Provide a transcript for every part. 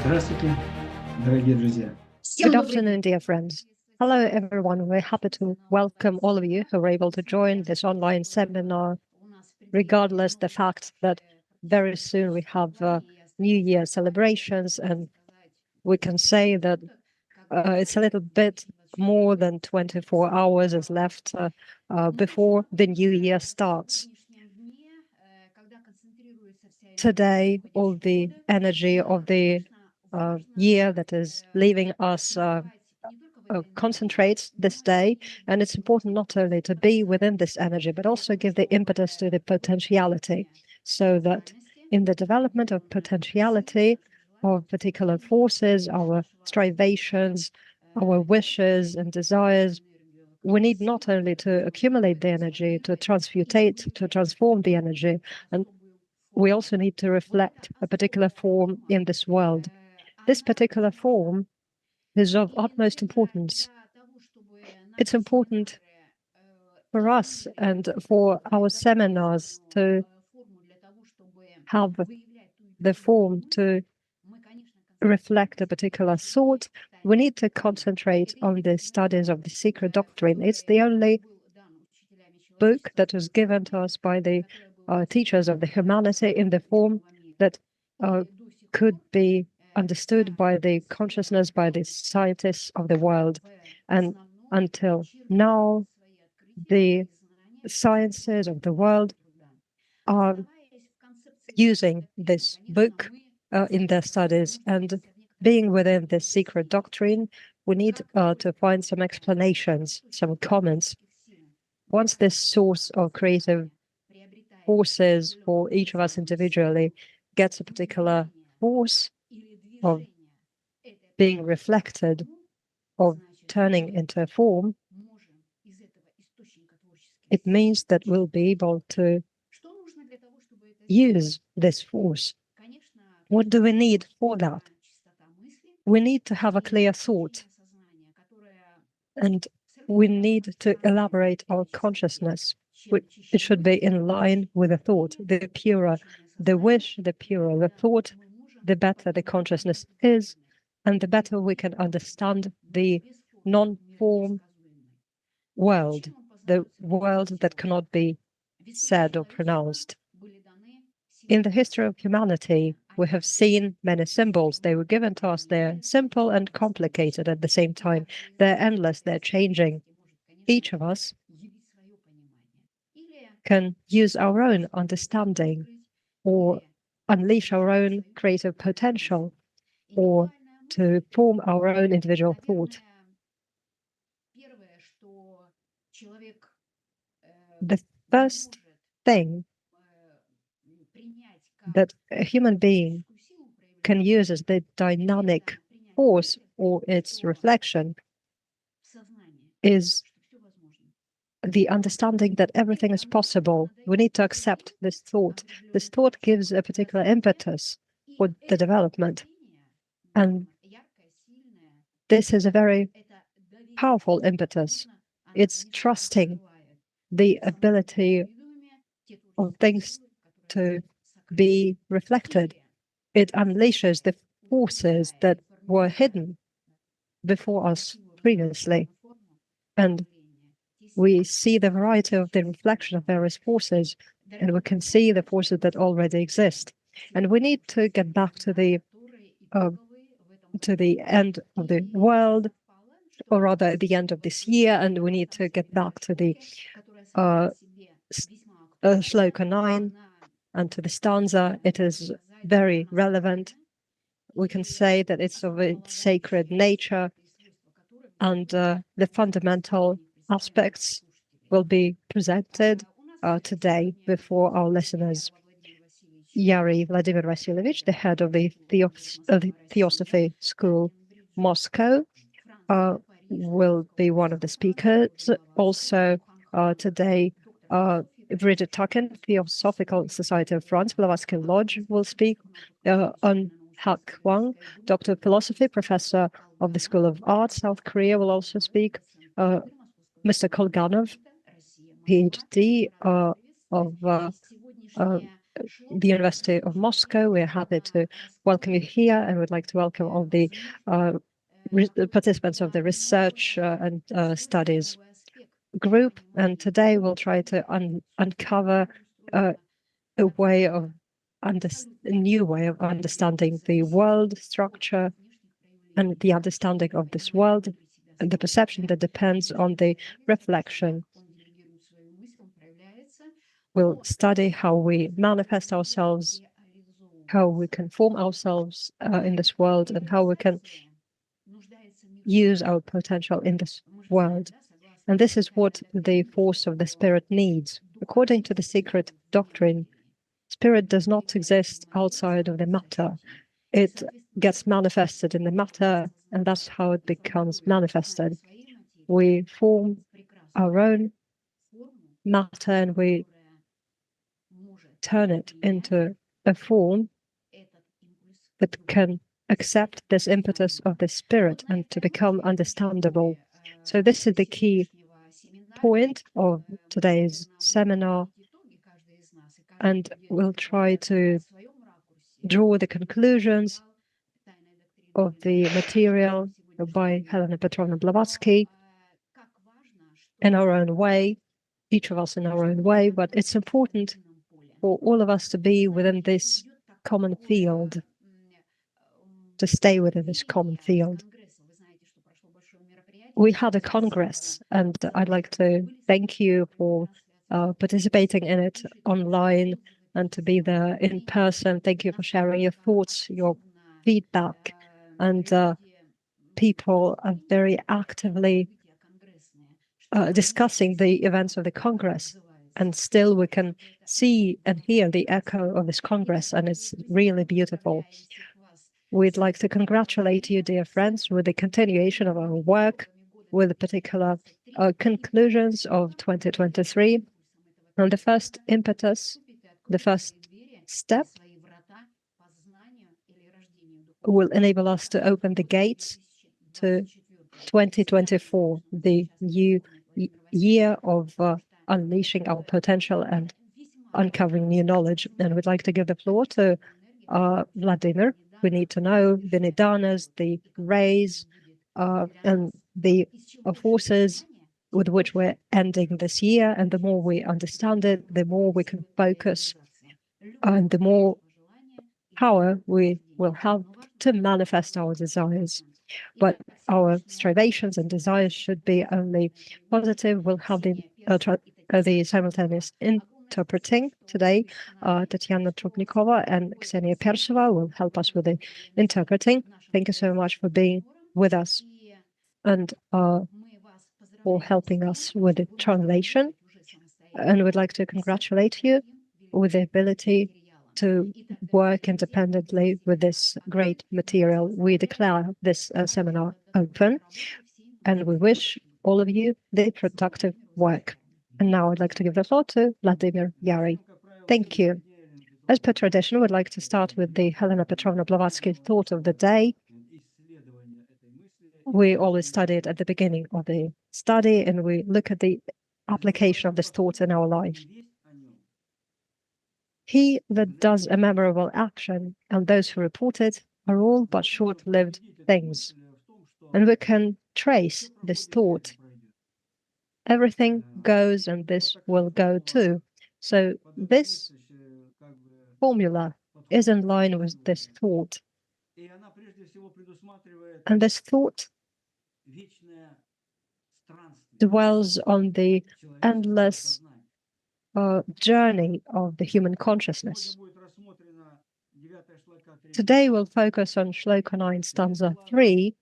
Здравствуйте, дорогие друзья. Good afternoon, dear friends. Hello, everyone. We're happy to welcome all of you who are able to join this online seminar, regardless the fact that very soon we have New Year celebrations, and we can say that it's a little bit more than 24 hours is left before the New Year starts. Today, all the energy of the year that is leaving us concentrates this day, and it's important not only to be within this energy, but also give the impetus to the potentiality, so that in the development of potentiality of particular forces, our strivations, our wishes and desires, we need not only to accumulate the energy, to transmutate, to transform the energy, and we also need to reflect a particular form in this world. This particular form is of utmost importance. It's important for us and for our seminars to have the form to reflect a particular thought. We need to concentrate on the studies of the secret doctrine. It's the only book that was given to us by the teachers of the humanity in the form that could be understood by the consciousness, by the scientists of the world. And until now, the sciences of the world are using this book in their studies, and being within this secret doctrine, we need to find some explanations, some comments. Once this source of creative forces for each of us individually gets a particular force of being reflected, of turning into a form, it means that we'll be able to use this force. What do we need for that? We need to have a clear thought, and we need to elaborate our consciousness. It should be in line with the thought. The purer the wish, the purer the thought, the better the consciousness is, and the better we can understand the non-form world, the world that cannot be said or pronounced. In the history of humanity, we have seen many symbols. They were given to us. They're simple and complicated at the same time. They're endless, they're changing. Each of us can use our own understanding or unleash our own creative potential or to form our own individual thought. The first thing that a human being can use as the dynamic force or its reflection is the understanding that everything is possible. We need to accept this thought. This thought gives a particular impetus for the development. And this is a very powerful impetus. It's trusting the ability of things to be reflected. It unleashes the forces that were hidden before us previously. And we see the variety of the reflection of various forces, and we can see the forces that already exist. And we need to get back to the end of the world, or rather the end of this year, and we need to get back to the Sloka 9 and to the stanza. It is very relevant. We can say that it's of its sacred nature, and the fundamental aspects will be presented today before our listeners. Yary Vladimir Vasilyevich, the head of the Theosophy School, Moscow, will be one of the speakers. Also today, Brigitte Taquin, Theosophical Society of France, Blavatsky Light will speak on Hwang, Doctor of Philosophy, Professor of the School of Art, South Korea, will also speak. Mr. Kolganov, PhD of the University of Moscow. We're happy to welcome you here, and we'd like to welcome all the participants of the research and studies group. And today we'll try to uncover a new way of understanding the world structure and the understanding of this world and the perception that depends on the reflection. We'll study how we manifest ourselves, how we can form ourselves in this world, and how we can use our potential in this world. And this is what the force of the spirit needs. According to the secret doctrine, spirit does not exist outside of the matter. It gets manifested in the matter, and that's how it becomes manifested. We form our own matter and we turn it into a form that can accept this impetus of the spirit and to become understandable. So this is the key point of today's seminar, and we'll try to draw the conclusions of the material by Helena Petrovna Blavatsky in our own way, each of us in our own way, but it's important for all of us to be within this common field, to stay within this common field. We had a congress, and I'd like to thank you for participating in it online and to be there in person. Thank you for sharing your thoughts, your feedback, and people are very actively discussing the events of the Congress. And still we can see and hear the echo of this Congress, and it's really beautiful. We'd like to congratulate you, dear friends, with the continuation of our work, with the particular conclusions of 2023. And the first impetus, the first step will enable us to open the gates to 2024, the new year of unleashing our potential and uncovering new knowledge. And we'd like to give the floor to Vladimir. We need to know the nidanas, the rays, and the forces with which we're ending this year. And the more we understand it, the more we can focus, and the more power we will have to manifest our desires. But our strivations and desires should be only positive. We'll have the simultaneous interpreting today. Tatiana Trubnikova and Ksenia Persova will help us with the interpreting. Thank you so much for being with us and for helping us with the translation. And we'd like to congratulate you with the ability to work independently with this great material. We declare this seminar open, and we wish all of you the productive work. And now I'd like to give the floor to Vladimir Yary. Thank you. As per tradition, we'd like to start with the Helena Petrovna Blavatsky thought of the day. We always study it at the beginning of the study, and we look at the application of this thought in our life. He that does a memorable action and those who report it are all but short-lived things. And we can trace this thought. Everything goes and this will go too. So this formula is in line with this thought. And this thought dwells on the endless journey of the human consciousness. Today we'll focus on Sloka 9, stanza 3.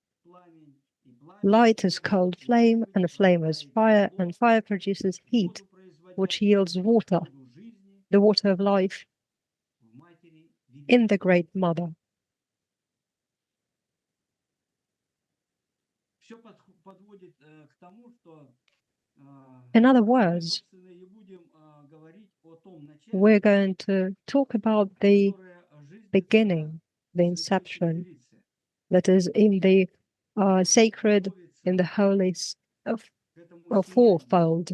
Light is cold flame, and flame is fire, and fire produces heat, which yields water, the water of life, in the Great Mother. In other words, we're going to talk about the beginning, the inception, that is in the sacred, in the holy fourfold.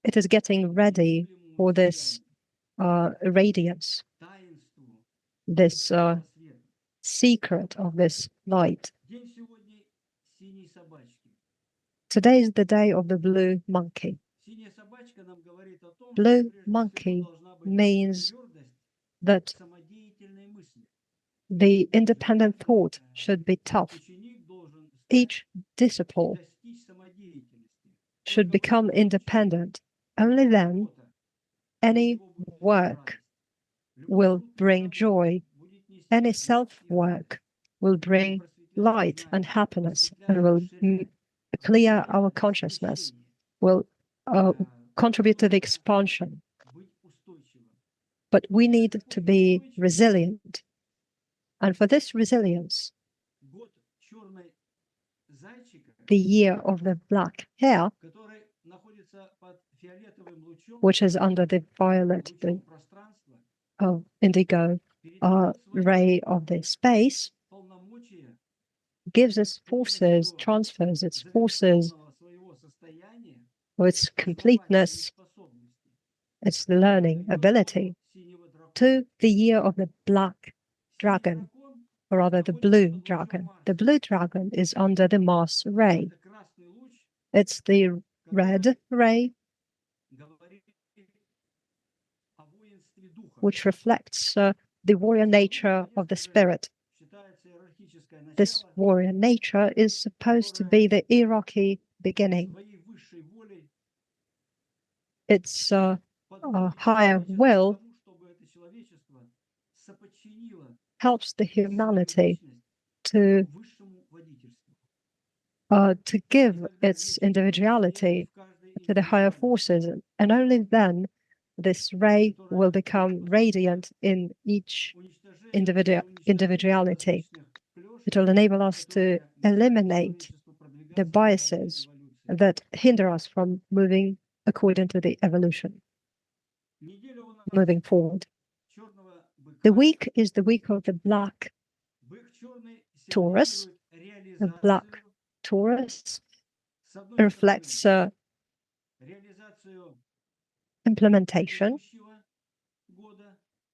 It is getting ready for this radiance, this secret of this light. Today is the day of the blue monkey. Blue monkey means that the independent thought should be tough. Each disciple should become independent. Only then any work will bring joy. Any self-work will bring light and happiness and will clear our consciousness, will contribute to the expansion. But we need to be resilient. And for this resilience, the year of the black hare, which is under the violet, the indigo ray of the space, gives us forces, transfers its forces, or its completeness, its learning ability, to the year of the black dragon, or rather the blue dragon. The blue dragon is under the Mars ray. It's the red ray, which reflects the warrior nature of the spirit. This warrior nature is supposed to be the hierarchy beginning. Its higher will helps the humanity to give its individuality to the higher forces, and only then this ray will become radiant in each individuality. It will enable us to eliminate the biases that hinder us from moving according to the evolution, moving forward. The week is the week of the black Taurus. The black Taurus reflects implementation,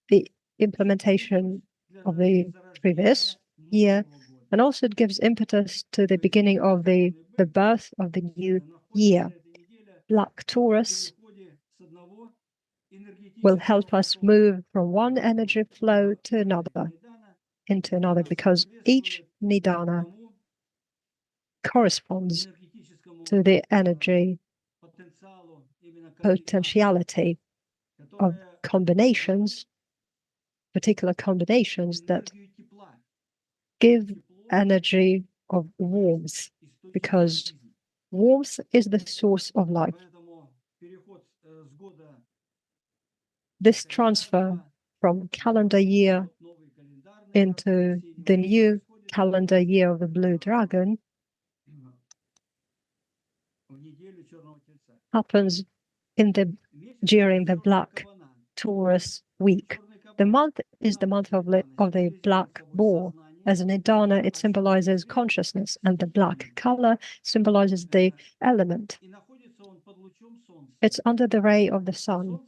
the implementation of the previous year, and also it gives impetus to the beginning of the birth of the new year. Black Taurus will help us move from one energy flow to another, into another, because each Nidana corresponds to the energy potentiality of combinations, particular combinations that give energy of warmth, because warmth is the source of life. This transfer from calendar year into the new calendar year of the blue dragon happens during the black Taurus week. The month is the month of the black boar. As an Nidana, it symbolizes consciousness, and the black color symbolizes the element. It's under the ray of the sun.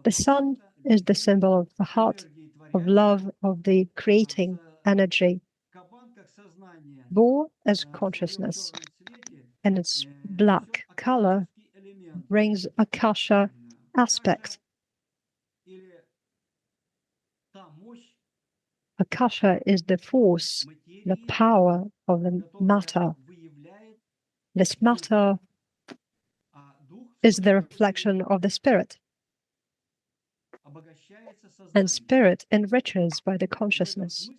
The sun is the symbol of the heart, of love, of the creating energy. Boar as consciousness, and its black color brings Akasha aspect. Akasha is the force, the power of the matter. This matter is the reflection of the spirit. And spirit enriches by the consciousness.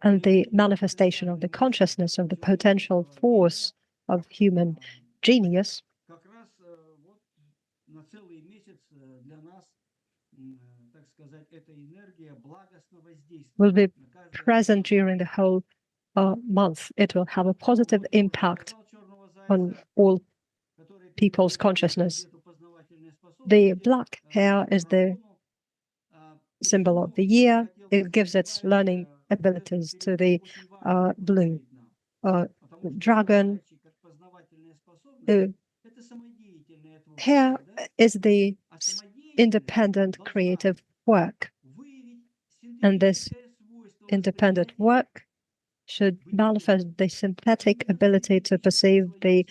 And the manifestation of the consciousness of the potential force of human genius will be present during the whole month. It will have a positive impact on all people's consciousness. The black hair is the symbol of the year. It gives its learning abilities to the blue dragon. The hair is the independent creative work. And this independent work should manifest the synthetic ability to perceive the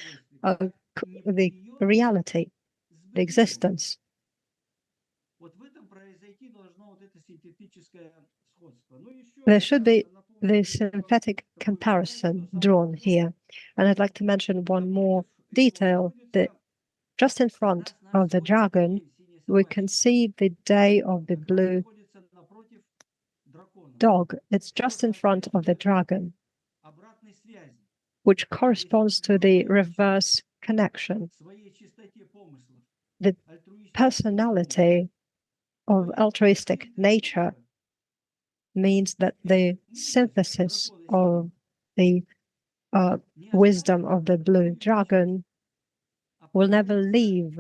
reality, the existence. There should be the synthetic comparison drawn here. And I'd like to mention one more detail, that just in front of the dragon, we can see the day of the blue dog. It's just in front of the dragon, which corresponds to the reverse connection. The personality of altruistic nature means that the synthesis of the wisdom of the blue dragon will never leave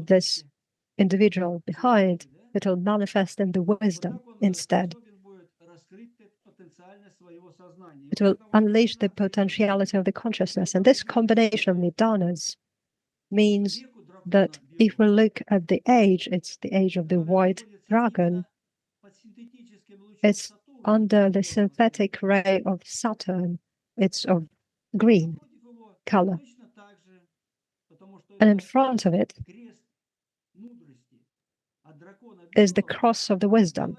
this individual behind. It will manifest in the wisdom instead. It will unleash the potentiality of the consciousness. And this combination of nidanas means that if we look at the age, it's the age of the white dragon. It's under the synthetic ray of Saturn. It's of green color. And in front of it is the cross of the wisdom.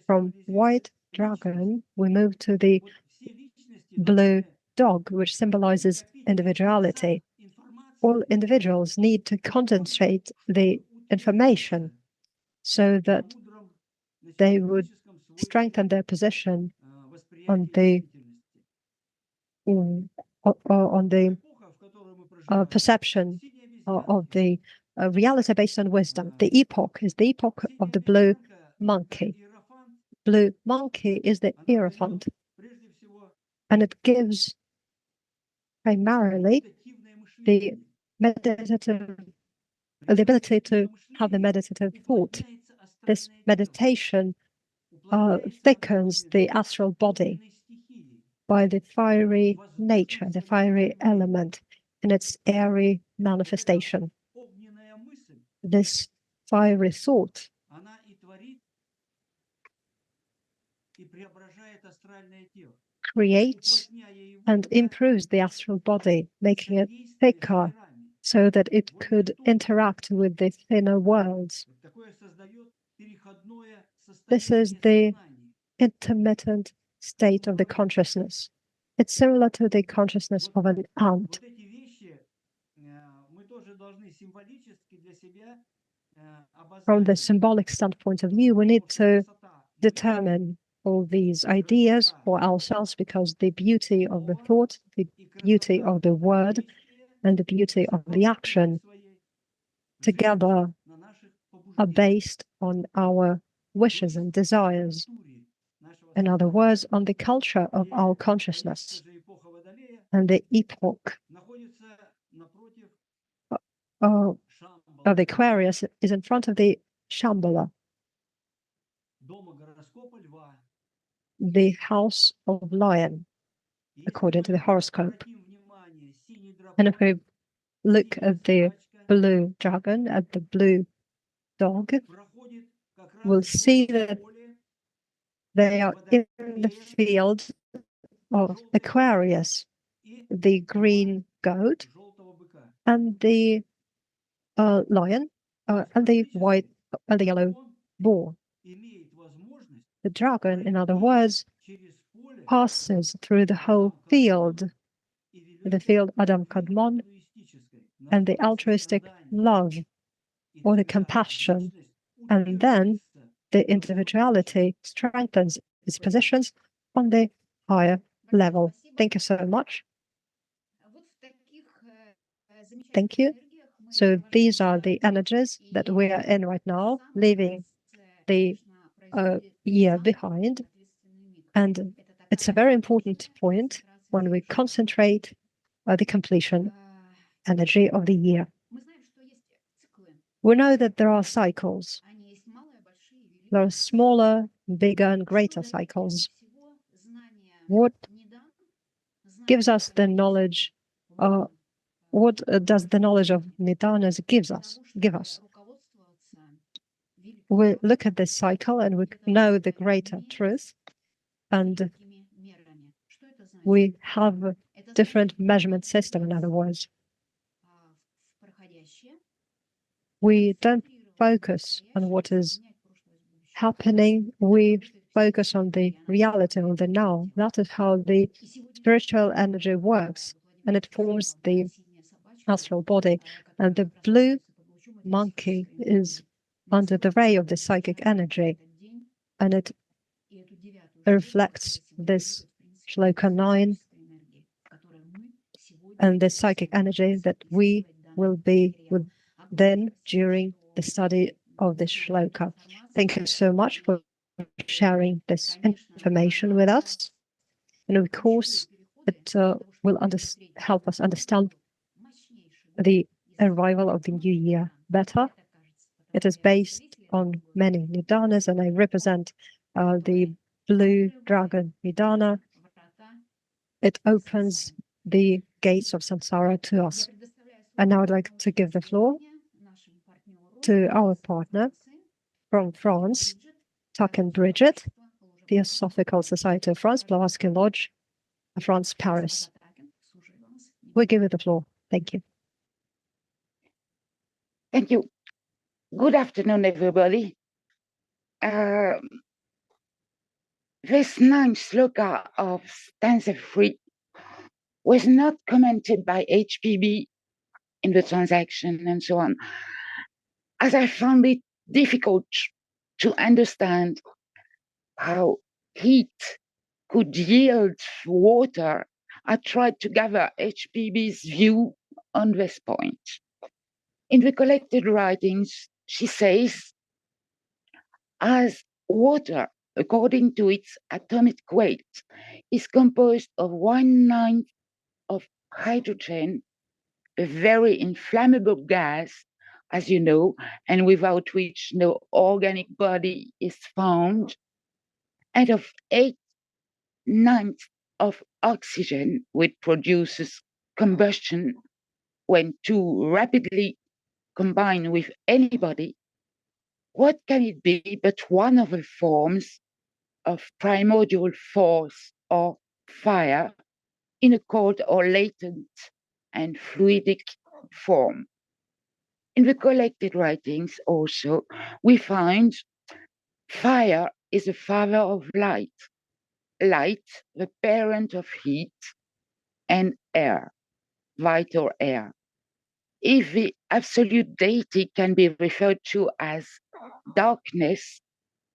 From white dragon, we move to the blue dog, which symbolizes individuality. All individuals need to concentrate the information so that they would strengthen their position on the perception of the reality based on wisdom. The epoch is the epoch of the blue monkey. Blue monkey is the hierophant, and it gives primarily the ability to have the meditative thought. This meditation thickens the astral body by the fiery nature, the fiery element in its airy manifestation. This fiery thought creates and improves the astral body, making it thicker so that it could interact with the thinner worlds. This is the intermittent state of the consciousness. It's similar to the consciousness of an ant. From the symbolic standpoint of view, we need to determine all these ideas for ourselves, because the beauty of the thought, the beauty of the word, and the beauty of the action together are based on our wishes and desires. In other words, on the culture of our consciousness. And the epoch of the Aquarius is in front of the Shambhala, the house of lion, according to the horoscope. And if we look at the blue dragon, at the blue dog, we'll see that they are in the field of Aquarius, the green goat, and the lion, and the white and the yellow boar. The dragon, in other words, passes through the whole field, the field Adam Kadmon, and the altruistic love or the compassion, and then the individuality strengthens its positions on the higher level. Thank you so much. Thank you. So these are the energies that we are in right now, leaving the year behind. And it's a very important point when we concentrate on the completion energy of the year. We know that there are cycles. There are smaller, bigger, and greater cycles. What gives us the knowledge? What does the knowledge of Nidanas give us? we look at this cycle and we know the greater truth, and we have a different measurement system. In other words, we don't focus on what is happening, we focus on the reality, on the now. That is how the spiritual energy works, and it forms the astral body. And the blue monkey is under the ray of the psychic energy, and it reflects this Sloka 9 and the psychic energy that we will be within during the study of this Sloka. Thank you so much for sharing this information with us. And of course, it will help us understand the arrival of the new year better. It is based on many nidanas, and I represent the blue dragon nidana. It opens the gates of samsara to us. And now I'd like to give the floor to our partner from France, Taquin Brigitte, Theosophical Society of France, Blavatsky Lodge, France, Paris. We give you the floor. Thank you. Thank you. Good afternoon, everybody. This ninth sloka of Stanza 3 was not commented by HPB in the transaction and so on, as I found it difficult to understand how heat could yield water. I tried to gather HPB's view on this point. In the collected writings, she says, as water, according to its atomic weight, is composed of 1/9 of hydrogen, a very inflammable gas, as you know, and without which no organic body is found, and of 8/9 of oxygen, which produces combustion when too rapidly combined with any body. What can it be but one of the forms of primordial force or fire in a cold or latent and fluidic form? In the collected writings also, we find fire is the father of light, light the parent of heat, and air, vital air. If the absolute deity can be referred to as darkness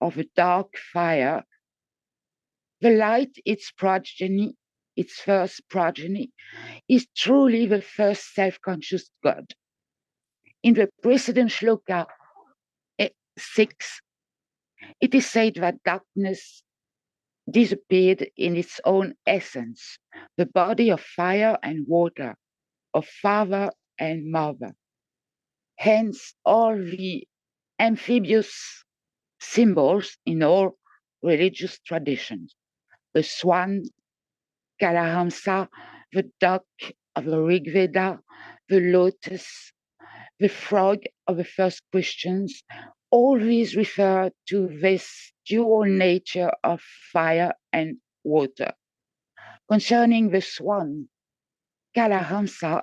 of a dark fire, the light, its progeny, its first progeny, is truly the first self-conscious God. In the precedent Sloka 6, it is said that darkness disappeared in its own essence, the body of fire and water, of father and mother. Hence, all the amphibious symbols in all religious traditions. The swan, Kalahamsa, the duck of the Rig Veda, the lotus, the frog of the first Christians, all these refer to this dual nature of fire and water. Concerning the swan, Kalahamsa,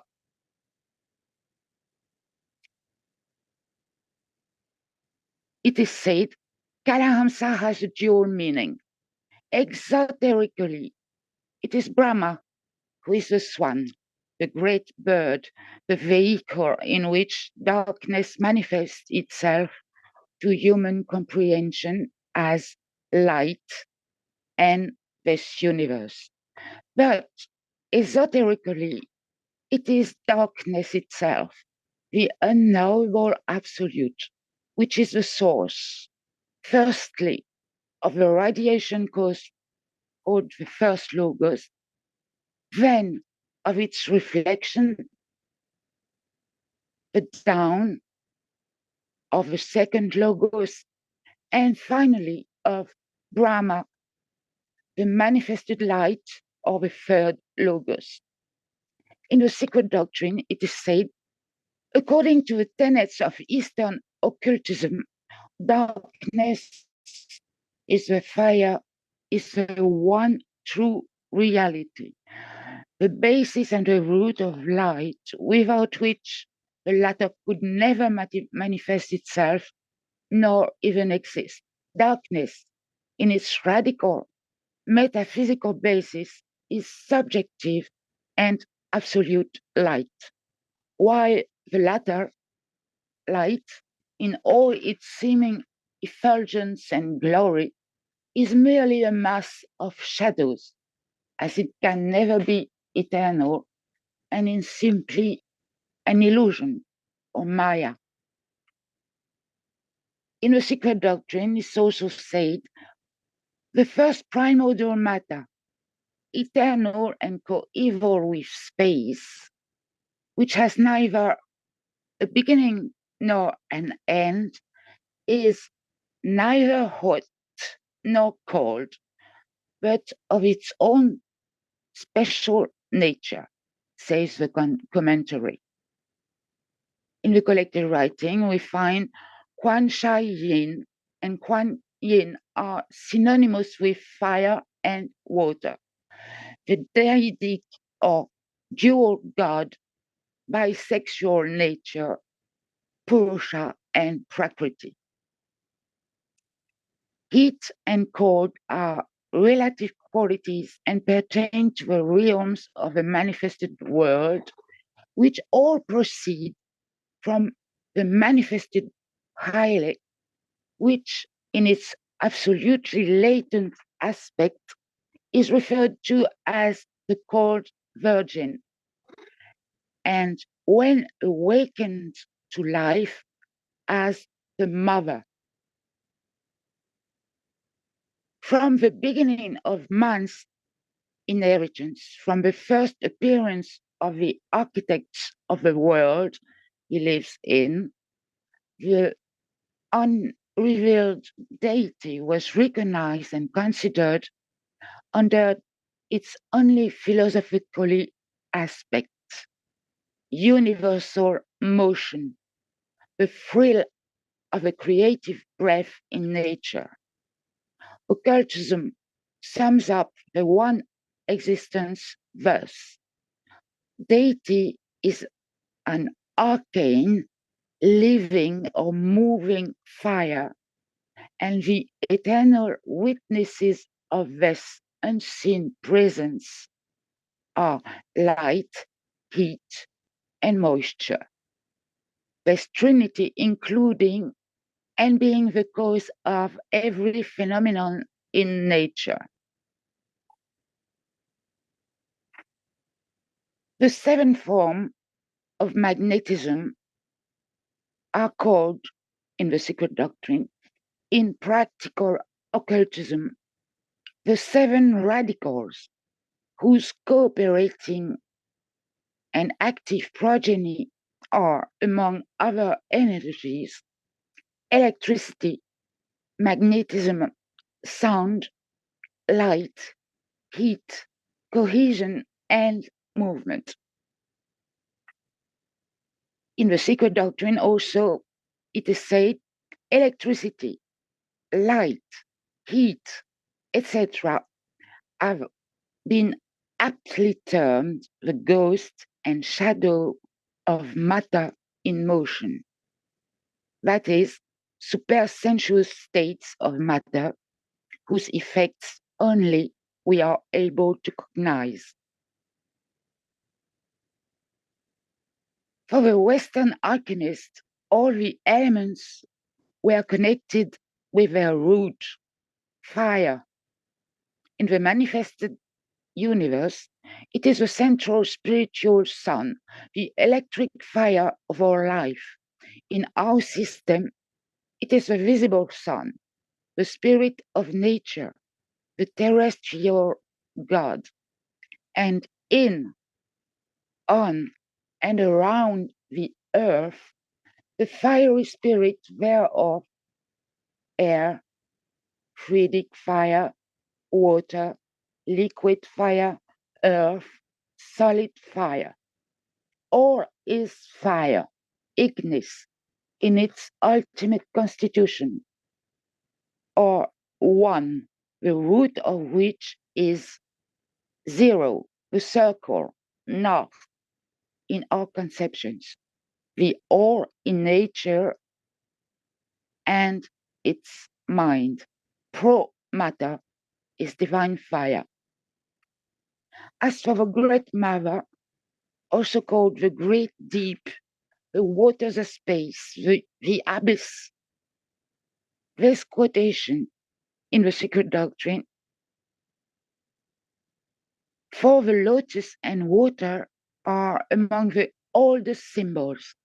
it is said, Kalahamsa has a dual meaning. Exoterically, it is Brahma who is the swan, the great bird, the vehicle in which darkness manifests itself to human comprehension as light and this universe. But esoterically, it is darkness itself, the unknowable absolute, which is the source, firstly, of the radiation called the first logos, then of its reflection, the down of the second logos, and finally of Brahma, the manifested light of the third logos. In the secret doctrine, it is said, according to the tenets of Eastern occultism, darkness is the fire, is the one true reality, the basis and the root of light, without which the latter could never manifest itself, nor even exist. Darkness, in its radical metaphysical basis, is subjective and absolute light, while the latter, light, in all its seeming effulgence and glory, is merely a mass of shadows, as it can never be eternal and is simply an illusion or Maya. In the Secret Doctrine, it's also said the first primordial matter, eternal and coeval with space, which has neither a beginning nor an end, is neither hot nor cold, but of its own special nature, says the commentary. In the collected writing, we find Quan Shai Yin and Quan Yin are synonymous with fire and water, the deidic or dual god, bisexual nature, Purusha and Prakriti. Heat and cold are relative qualities and pertain to the realms of the manifested world, which all proceed from the manifested highlight, which in its absolutely latent aspect is referred to as the cold virgin, and when awakened to life, as the mother. From the beginning of man's inheritance, from the first appearance of the architects of the world he lives in, the unrevealed deity was recognized and considered under its only philosophically aspect, universal motion, the thrill of a creative breath in nature. Occultism sums up the one existence thus: deity is an arcane, living or moving fire, and the eternal witnesses of this unseen presence are light, heat, and moisture. This trinity including and being the cause of every phenomenon in nature. The seven forms of magnetism are called, in the Secret Doctrine, in practical occultism, the seven radicals, whose cooperating and active progeny are, among other energies, electricity, magnetism, sound, light, heat, cohesion, and movement. In the Secret Doctrine also, it is said electricity, light, heat, etc. have been aptly termed the ghost and shadow of matter in motion. That is, supersensuous states of matter whose effects only we are able to cognize. For the Western alchemists, all the elements were connected with their root, fire. In the manifested universe, it is the central spiritual sun, the electric fire of our life. In our system, it is the visible sun, the spirit of nature, the terrestrial God. And in, on, and around the earth, the fiery spirit thereof, air, fluidic fire, water, liquid fire, earth, solid fire. All is fire, ignis, in its ultimate constitution, or one, the root of which is 0, the circle, north, in our conceptions, the all in nature and its mind. Pro matter is divine fire. As for the great mother, also called the great deep, the waters of space, the abyss, this quotation in the Secret Doctrine, for the lotus and water are among the oldest symbols,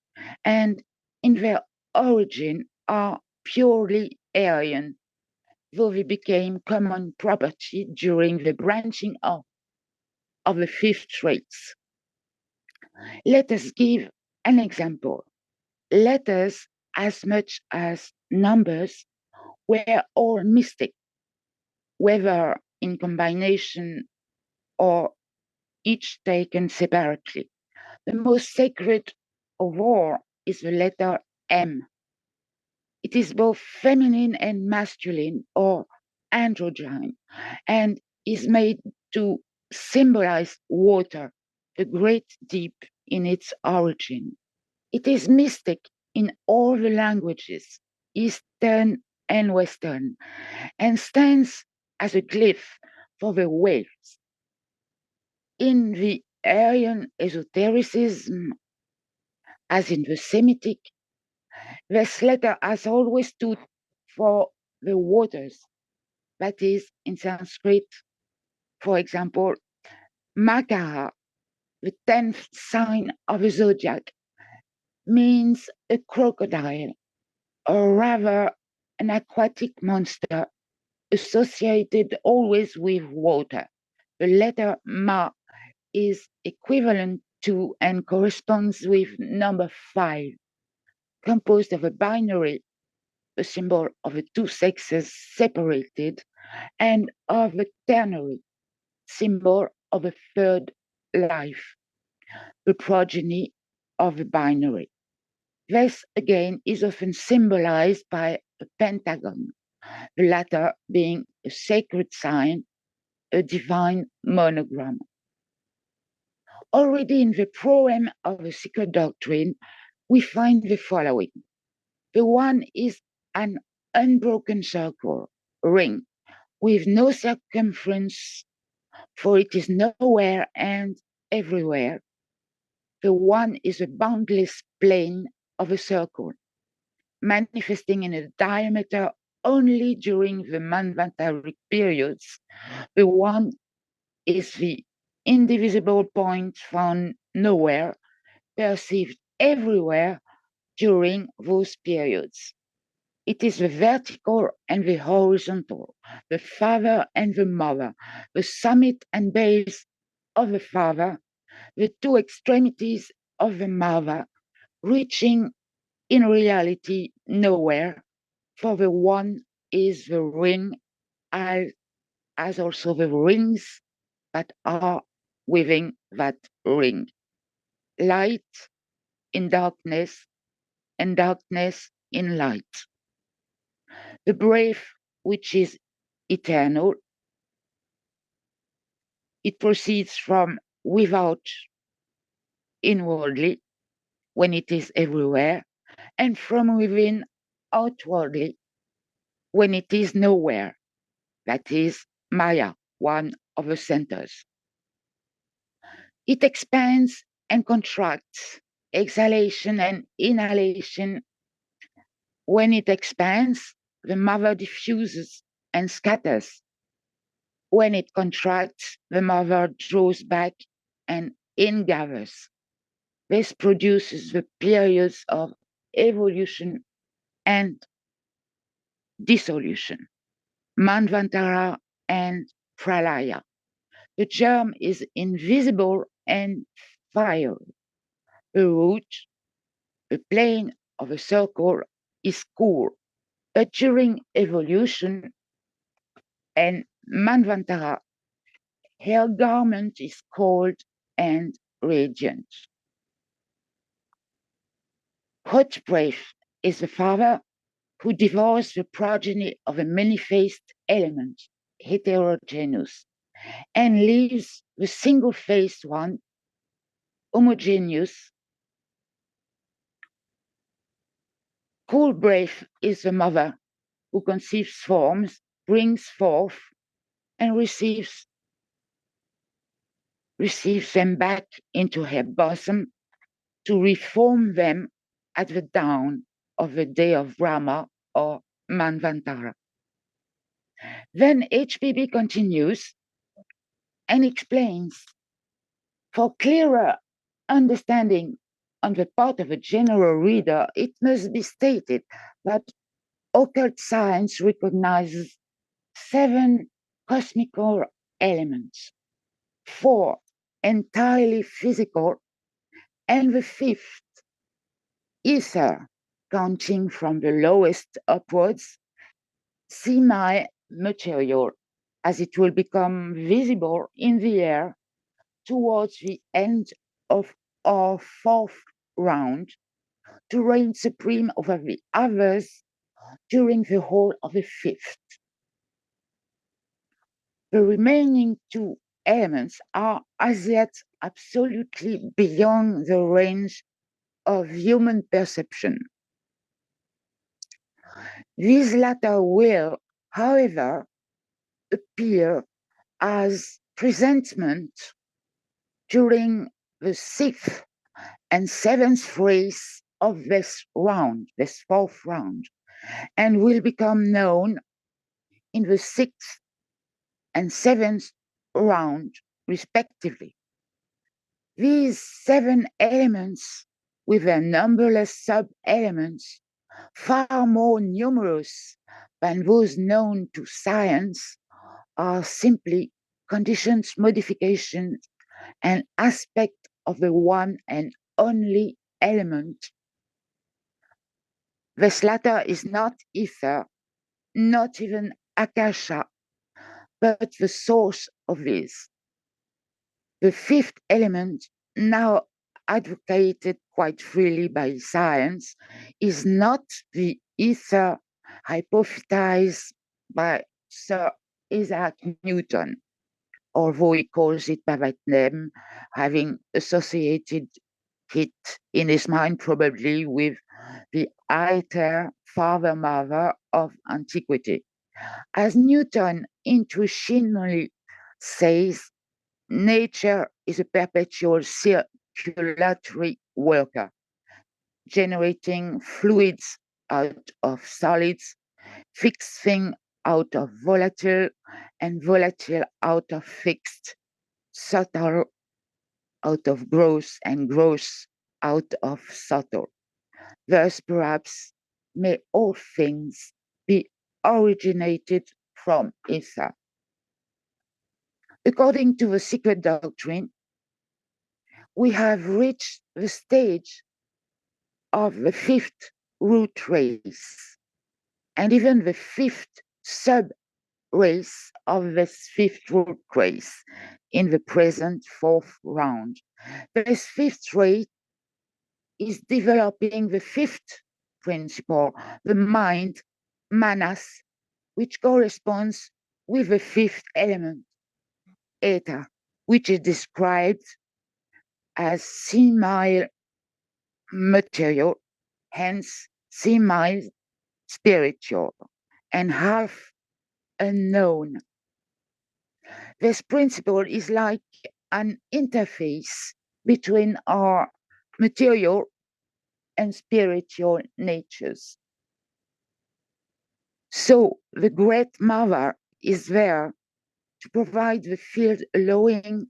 and in their origin are purely Aryan, though they became common property during the branching off of the fifth traits. Let us give an example. Letters, as much as numbers, were all mystic, whether in combination or each taken separately. The most sacred of all is the letter M. It is both feminine and masculine or androgyne, and is made to symbolize water, the great deep in its origin. It is mystic in all the languages, Eastern and Western, and stands as a glyph for the waves. In the Aryan esotericism, as in the Semitic, this letter has always stood for the waters. That is, in Sanskrit, for example, Makara, the 10th sign of the zodiac, means a crocodile, or rather an aquatic monster associated always with water. The letter Ma is equivalent to and corresponds with number 5, composed of a binary, a symbol of the two sexes separated, and of a ternary, symbol of a third life, the progeny of the binary. This again is often symbolized by a pentagon, the latter being a sacred sign, a divine monogram. Already in the proem of the Secret Doctrine, we find the following. The one is an unbroken circle, ring, with no circumference, for it is nowhere and everywhere. The one is a boundless plane of a circle, manifesting in a diameter only during the manvantaric periods. The one is the indivisible point found nowhere, perceived everywhere during those periods. It is the vertical and the horizontal, the father and the mother, the summit and base of the father, the two extremities of the mother, reaching in reality nowhere, for the one is the ring, as also the rings that are within that ring. Light in darkness, and darkness in light. The breath, which is eternal, it proceeds from without inwardly, when it is everywhere, and from within outwardly, when it is nowhere. That is Maya, one of the centers. It expands and contracts, exhalation and inhalation. When it expands, the mother diffuses and scatters. When it contracts, the mother draws back and ingathers. This produces the periods of evolution and dissolution, Manvantara and Pralaya. The germ is invisible and fiery. The root, the plane of a circle, is cool, but during evolution and Manvantara, her garment is cold and radiant. Hot breath is the father, who devours the progeny of a many-faced element, heterogeneous, and leaves the single-faced one, homogeneous. Cool breath is the mother who conceives forms, brings forth, and receives them back into her bosom to reform them at the dawn of the day of Brahma or Manvantara. Then HPB continues and explains, for clearer understanding on the part of a general reader, it must be stated that occult science recognizes 7 cosmical elements, 4 entirely physical, and the 5th, ether, counting from the lowest upwards, semi-material, as it will become visible in the air towards the end of our 4th round, to reign supreme over the others during the whole of the 5th. The remaining 2 elements are as yet absolutely beyond the range of human perception. These latter will, however, appear as presentment during the 6th and 7th race of this 4th round, and will become known in the 6th and 7th round, respectively. These 7 elements, with their numberless sub-elements, far more numerous than those known to science, are simply conditions, modifications, and aspect of the one and only element. This latter is not ether, not even akasha, but the source of this. The 5th element, now advocated quite freely by science, is not the ether hypothesized by Sir Isaac Newton, although he calls it by that name, having associated it in his mind probably with the Aether, father-mother of antiquity. As Newton intuitionally says, nature is a perpetual circulatory worker, generating fluids out of solids, fixed thing out of volatile, and volatile out of fixed, subtle out of gross, and gross out of subtle. Thus, perhaps, may all things be originated from ether. According to the secret doctrine, we have reached the stage of the 5th root race, and even the 5th sub-race of this 5th root race in the present 4th round. This 5th race is developing the 5th principle, the mind, manas, which corresponds with the 5th element, ether, which is described as semi-material, hence semi-spiritual, and half unknown. This principle is like an interface between our material and spiritual natures. So the Great Mother is there to provide the field allowing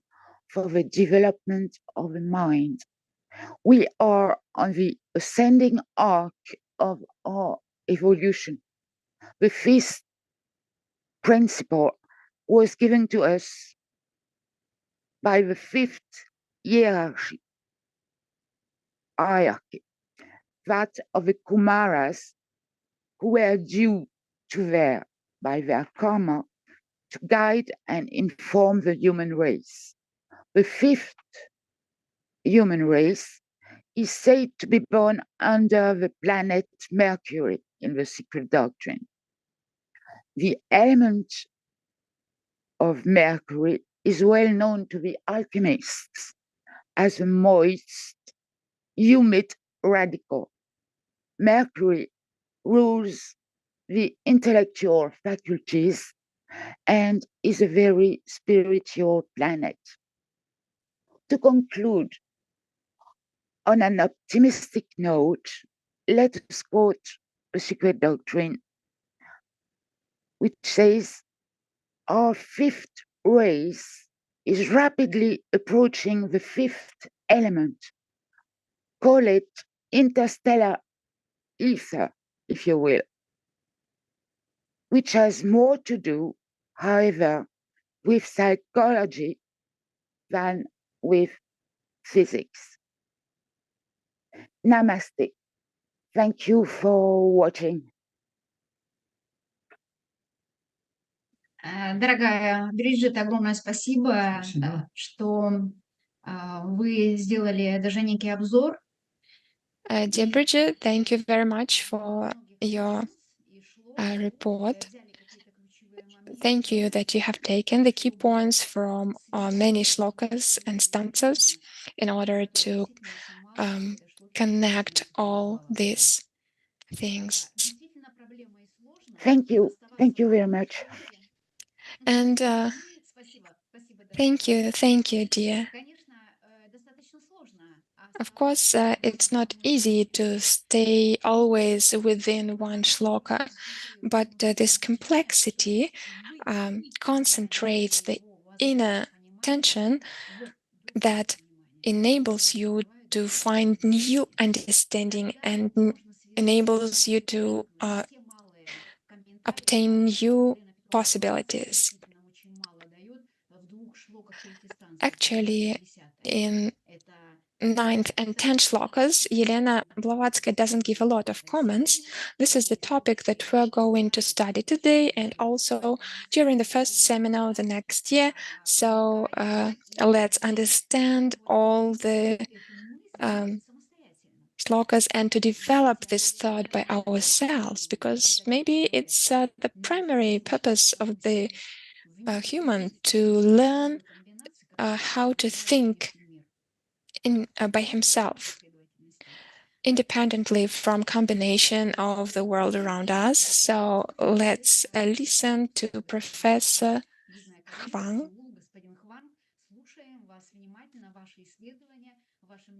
for the development of the mind. We are on the ascending arc of our evolution. The 5th principle was given to us by the 5th hierarchy, that of the Kumaras, who were due to by their karma, to guide and inform the human race. The 5th human race is said to be born under the planet Mercury in the Secret Doctrine. The element of Mercury is well known to the alchemists as a moist, humid radical. Mercury rules the intellectual faculties and is a very spiritual planet. To conclude, on an optimistic note, let us quote the Secret Doctrine, which says, our fifth race is rapidly approaching the fifth element. Call it interstellar ether, if you will, which has more to do, however, with psychology than with physics. Namaste. Thank you for watching. Дорогая Бриджит, огромное спасибо, Спасибо. что вы сделали даже некий обзор. Dear Brigitte, thank you very much for your report. Thank you that you have taken the key points from many slokas and stanzas in order to connect all these things. Thank you. Thank you very much. And thank you, dear. Of course, it's not easy to stay always within one shloka, but this complexity concentrates the inner tension that enables you to find new understanding and enables you to obtain new possibilities. Actually, in 9th and 10th shlokas, Elena Blavatsky doesn't give a lot of comments. This is the topic that we're going to study today and also during the first seminar the next year. So let's understand all the shlokas and to develop this thought by ourselves, because maybe it's the primary purpose of the human to learn how to think by himself, independently from combination of the world around us. So let's listen to Professor Hwang.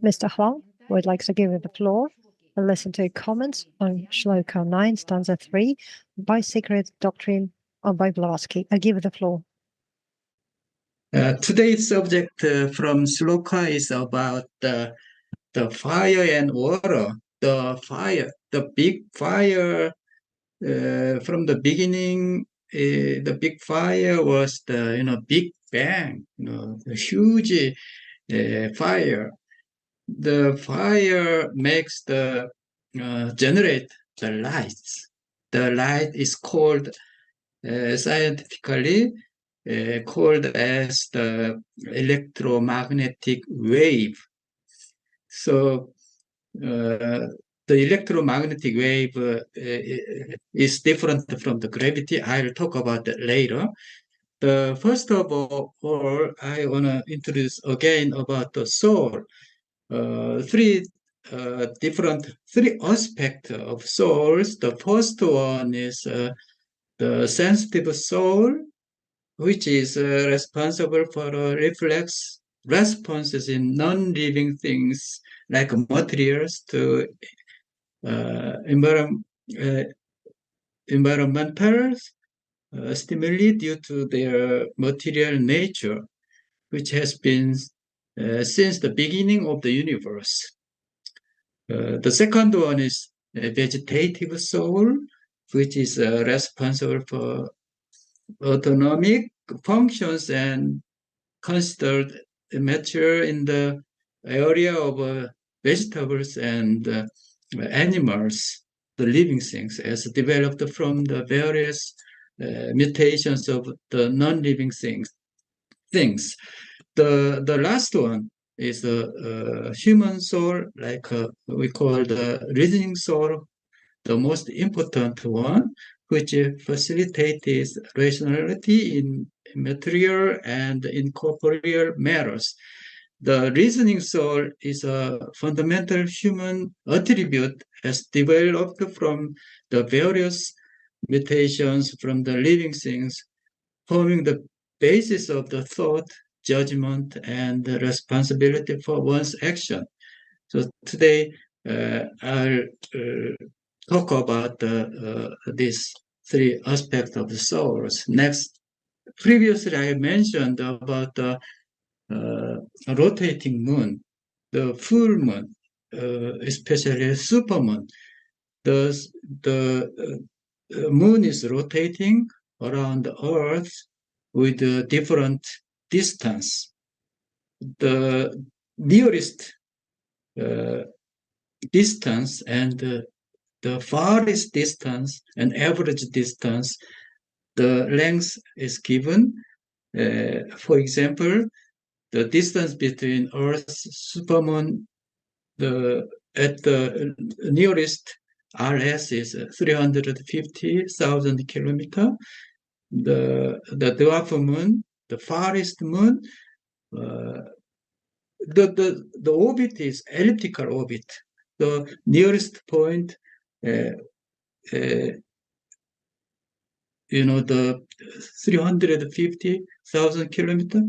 Mr. Hwang would like to give you the floor and listen to comments on Sloka 9, stanza 3 by Secret Doctrine or by Blavatsky. I give you the floor. Today's subject from Sloka is about the fire and water. The fire, the big fire from the beginning. The big fire was the Big Bang, the huge fire. The fire makes the generate the lights. The light is called scientifically called as the electromagnetic wave. So the electromagnetic wave is different from the gravity. I'll talk about that later. First of all, I want to introduce again about the soul. Three aspects of souls. The first one is the sensitive soul, which is responsible for reflex responses in non-living things like materials to environmental stimuli due to their material nature, which has been since the beginning of the universe. The second one is a vegetative soul, which is responsible for autonomic functions and considered mature in the area of vegetables and animals, the living things, as developed from the various mutations of the non-living things. The last one is a human soul, like we call the reasoning soul, the most important one, which facilitates rationality in material and incorporeal matters. The reasoning soul is a fundamental human attribute as developed from the various mutations from the living things, forming the basis of the thought, judgment, and the responsibility for one's action. So today, I'll talk about these three aspects of the souls. Next, previously I mentioned about the rotating moon, the full moon, especially supermoon. The moon is rotating around the Earth with a different distance. The nearest distance and the farthest distance and average distance, the length is given. For example, the distance between Earth's supermoon at the nearest RS is 350,000 kilometers. The dwarf moon, the farthest moon, the orbit is elliptical orbit. The nearest point, the 350,000 kilometers.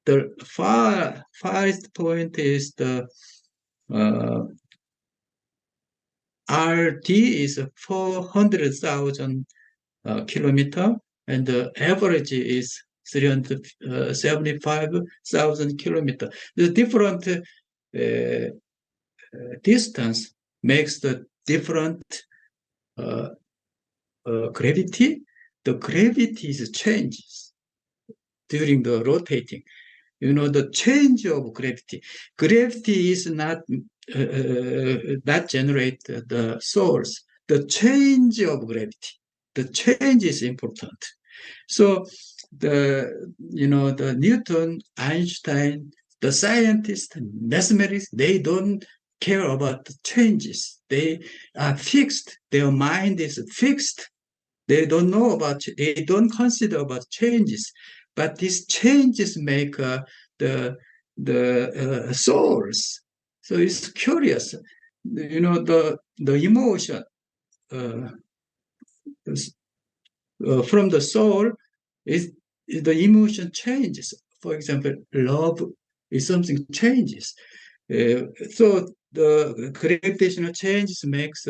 The farthest point is the RT is 400,000 kilometers, and the average is 375,000 kilometers. The different distance makes the different gravity. The gravity changes during the rotating. The change of gravity. Gravity is not generate the source. The change of gravity. The change is important. So the Newton, Einstein, the scientists, mathematics, they don't care about the changes. They are fixed. Their mind is fixed. They don't they don't consider about changes. But these changes make the souls. So it's curious. The emotion from the soul is the emotion changes. For example, love is something changes. So the gravitational changes makes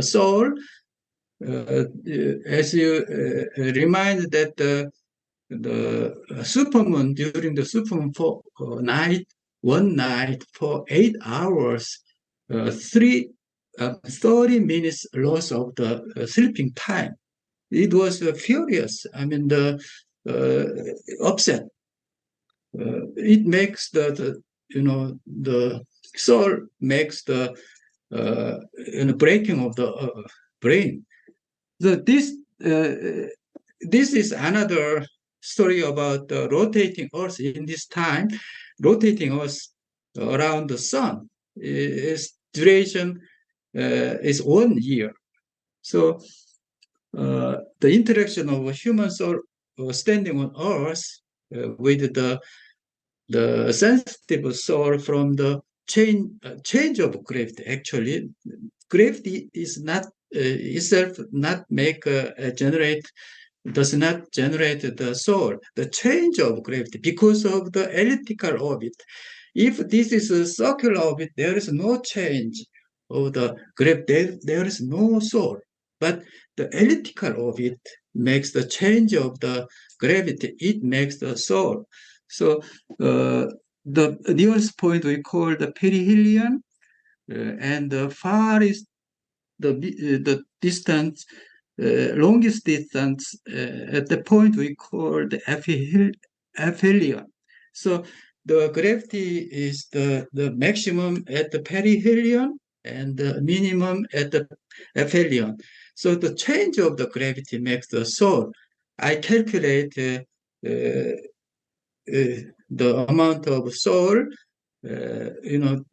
soul. As you remind that the supermoon, during the supermoon for one night for 8 hours, 30 minutes loss of the sleeping time. It was furious. I mean, the upset. It makes the soul makes the breaking of the brain. So this is another story about the rotating Earth in this time. Rotating Earth around the sun, its duration is 1 year. So the interaction of a human soul standing on Earth with the sensitive soul from the change of gravity. Actually, gravity is not itself not does not generate the soul. The change of gravity because of the elliptical orbit. If this is a circular orbit, there is no change of the gravity. There is no soul. But the elliptical orbit makes the change of the gravity. It makes the soul. So the nearest point we call the perihelion, and the farthest the distance, longest distance at the point we call the aphelion. So the gravity is the maximum at the perihelion and the minimum at the aphelion. So the change of the gravity makes the soul. I calculate the amount of soul,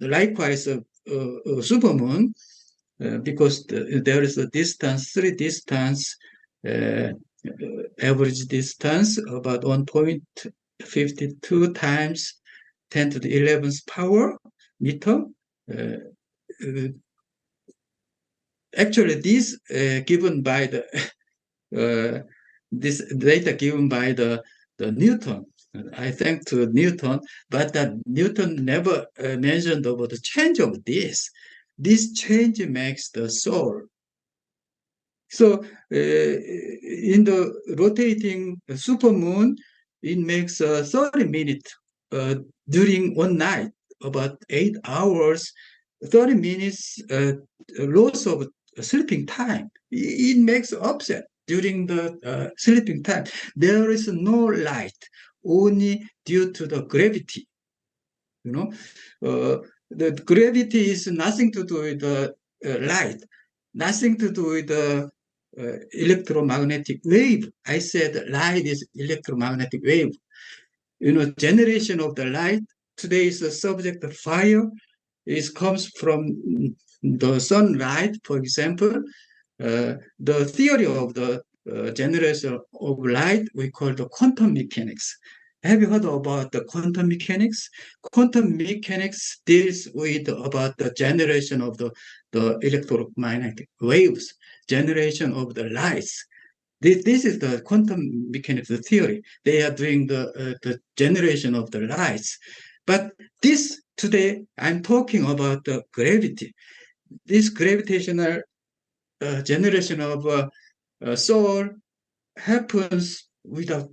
likewise supermoon, because there is a distance, three distance, average distance about 1.52 times 10 to the 11th power meter. Actually, this given by the this data given by the Newton. I thank to Newton, but that Newton never mentioned about the change of this. This change makes the soul. So in the rotating supermoon, it makes 30 minutes during one night, about 8 hours, 30 minutes loss of sleeping time. It makes upset during the sleeping time. There is no light, only due to the gravity. The gravity is nothing to do with the light, nothing to do with the electromagnetic wave. I said light is electromagnetic wave. Generation of the light today is a subject of fire. It comes from the sunlight, for example. The theory of the generation of light we call the quantum mechanics. Have you heard about the quantum mechanics? Quantum mechanics deals with about the generation of the electromagnetic waves, generation of the lights. This is the quantum mechanics theory. They are doing the generation of the lights. But this today, I'm talking about the gravity. This gravitational generation of soul happens without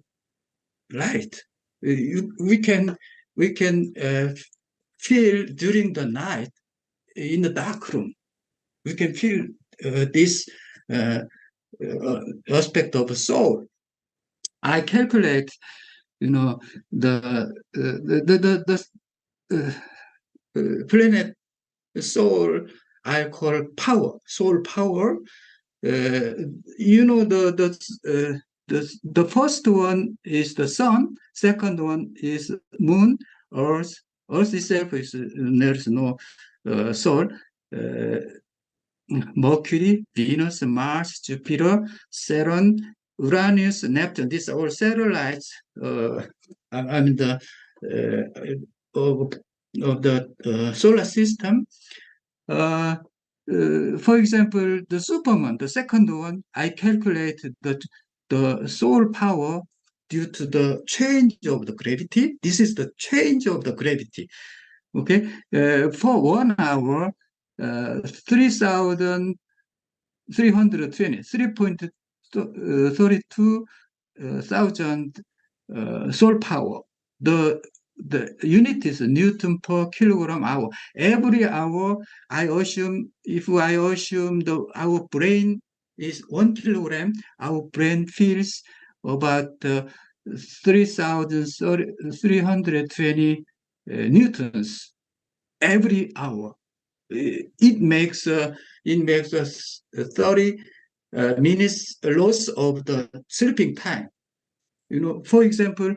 light. We can feel during the night in the dark room. We can feel this aspect of soul. I calculate, the planet soul. I call power, soul power. The first one is the sun, second one is moon, earth. Earth itself is there's no soul. Mercury, Venus, Mars, Jupiter, Saturn, Uranus, Neptune. These are all satellites. The of the solar system. For example, the supermoon, the second one, I calculated the solar power due to the change of the gravity. This is the change of the gravity. Okay, for 1 hour, 332 thousand solar power. The unit is Newton per kilogram hour. Every hour, if I assume our brain is 1 kilogram, our brain feels about 3,320 newtons every hour. It makes us 30 minutes loss of the sleeping time. For example,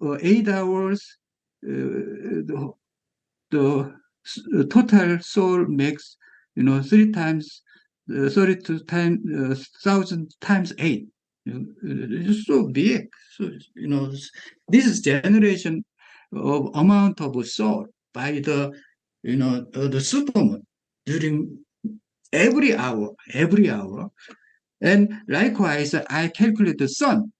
8 hours, the total soul makes 3 times 32,000 times 8. It's so big. So this is generation of amount of soul by the the supermoon during every hour. And likewise, I calculate the sun,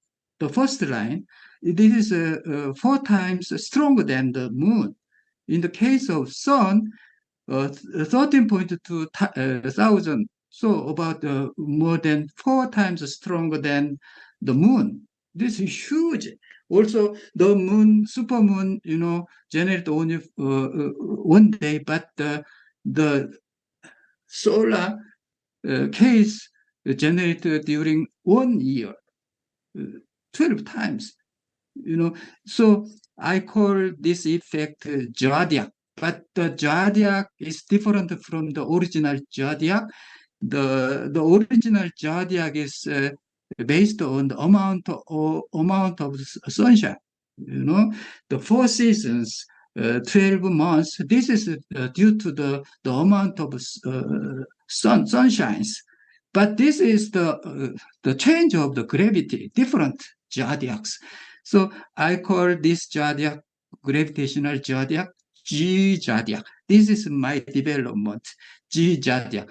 the first line. This is 4 times stronger than the moon. In the case of sun, 13.2 thousand, so about more than 4 times stronger than the moon. This is huge. Also, the moon, supermoon, generate only 1 day, but the solar case generated during 1 year, 12 times. So I call this effect zodiac, but the zodiac is different from the original zodiac. The original zodiac is based on the amount of sunshine. The 4 seasons, 12 months. This is due to the amount of sunshines. But this is the change of the gravity, different zodiacs. So I call this zodiac, gravitational zodiac, G zodiac. This is my development, G zodiac.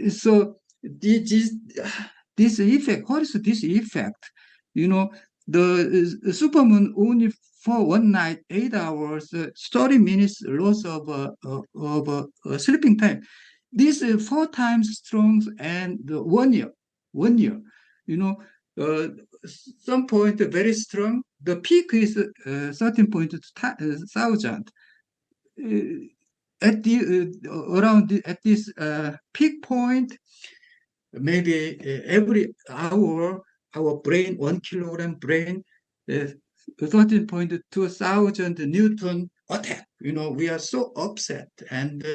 So this effect, what is this effect? The supermoon only for one night, 8 hours, 30 minutes loss of sleeping time. This is 4 times strong and 1 year. 1 year. Some point very strong. The peak is 13,000. At this peak point, maybe every hour, our brain, 1 kilogram brain, 13.2 thousand Newton attack. We are so upset, and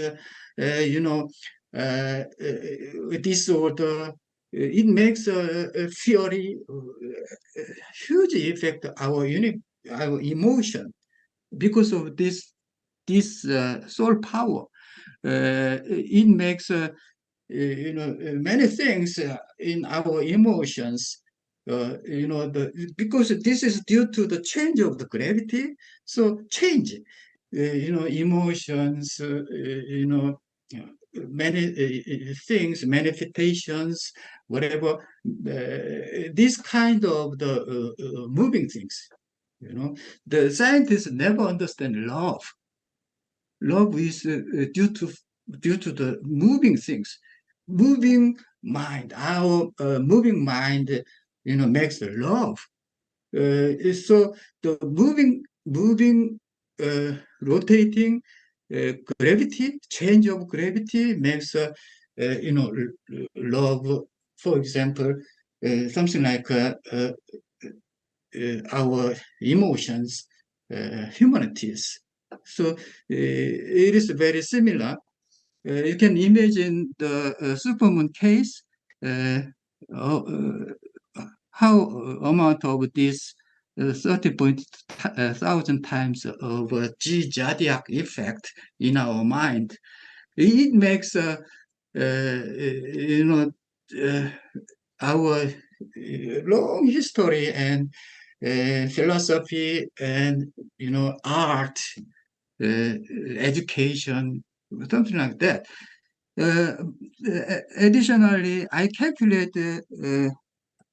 disorder. It makes a fury, huge effect our emotion because of this soul power. It makes many things in our emotions. Because this is due to the change of the gravity. So change, emotions, many things, manifestations, whatever. This kind of the moving things. The scientists never understand love. Love is due to the moving things, moving mind. Our moving mind, makes the love. So the moving, rotating gravity, change of gravity makes love. For example, something like our emotions, humanities. So it is very similar. You can imagine the supermoon case, how amount of this 30,000 times of G zodiac effect in our mind. It makes our long history and philosophy and art, education, something like that. Additionally, I calculate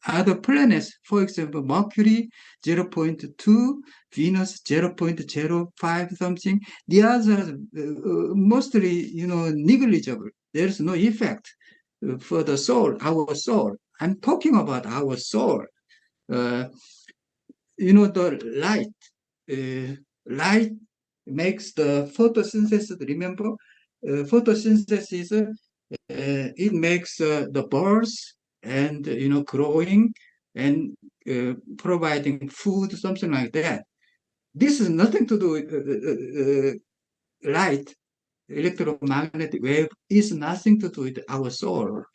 other planets, for example, Mercury 0.2, Venus 0.05 something. The others mostly, negligible. There's no effect for the soul, our soul. I'm talking about our soul. The light makes the photosynthesis. Remember, photosynthesis. It makes the birds and growing and providing food, something like that. This is nothing to do with light. Electromagnetic wave is nothing to do with our soul.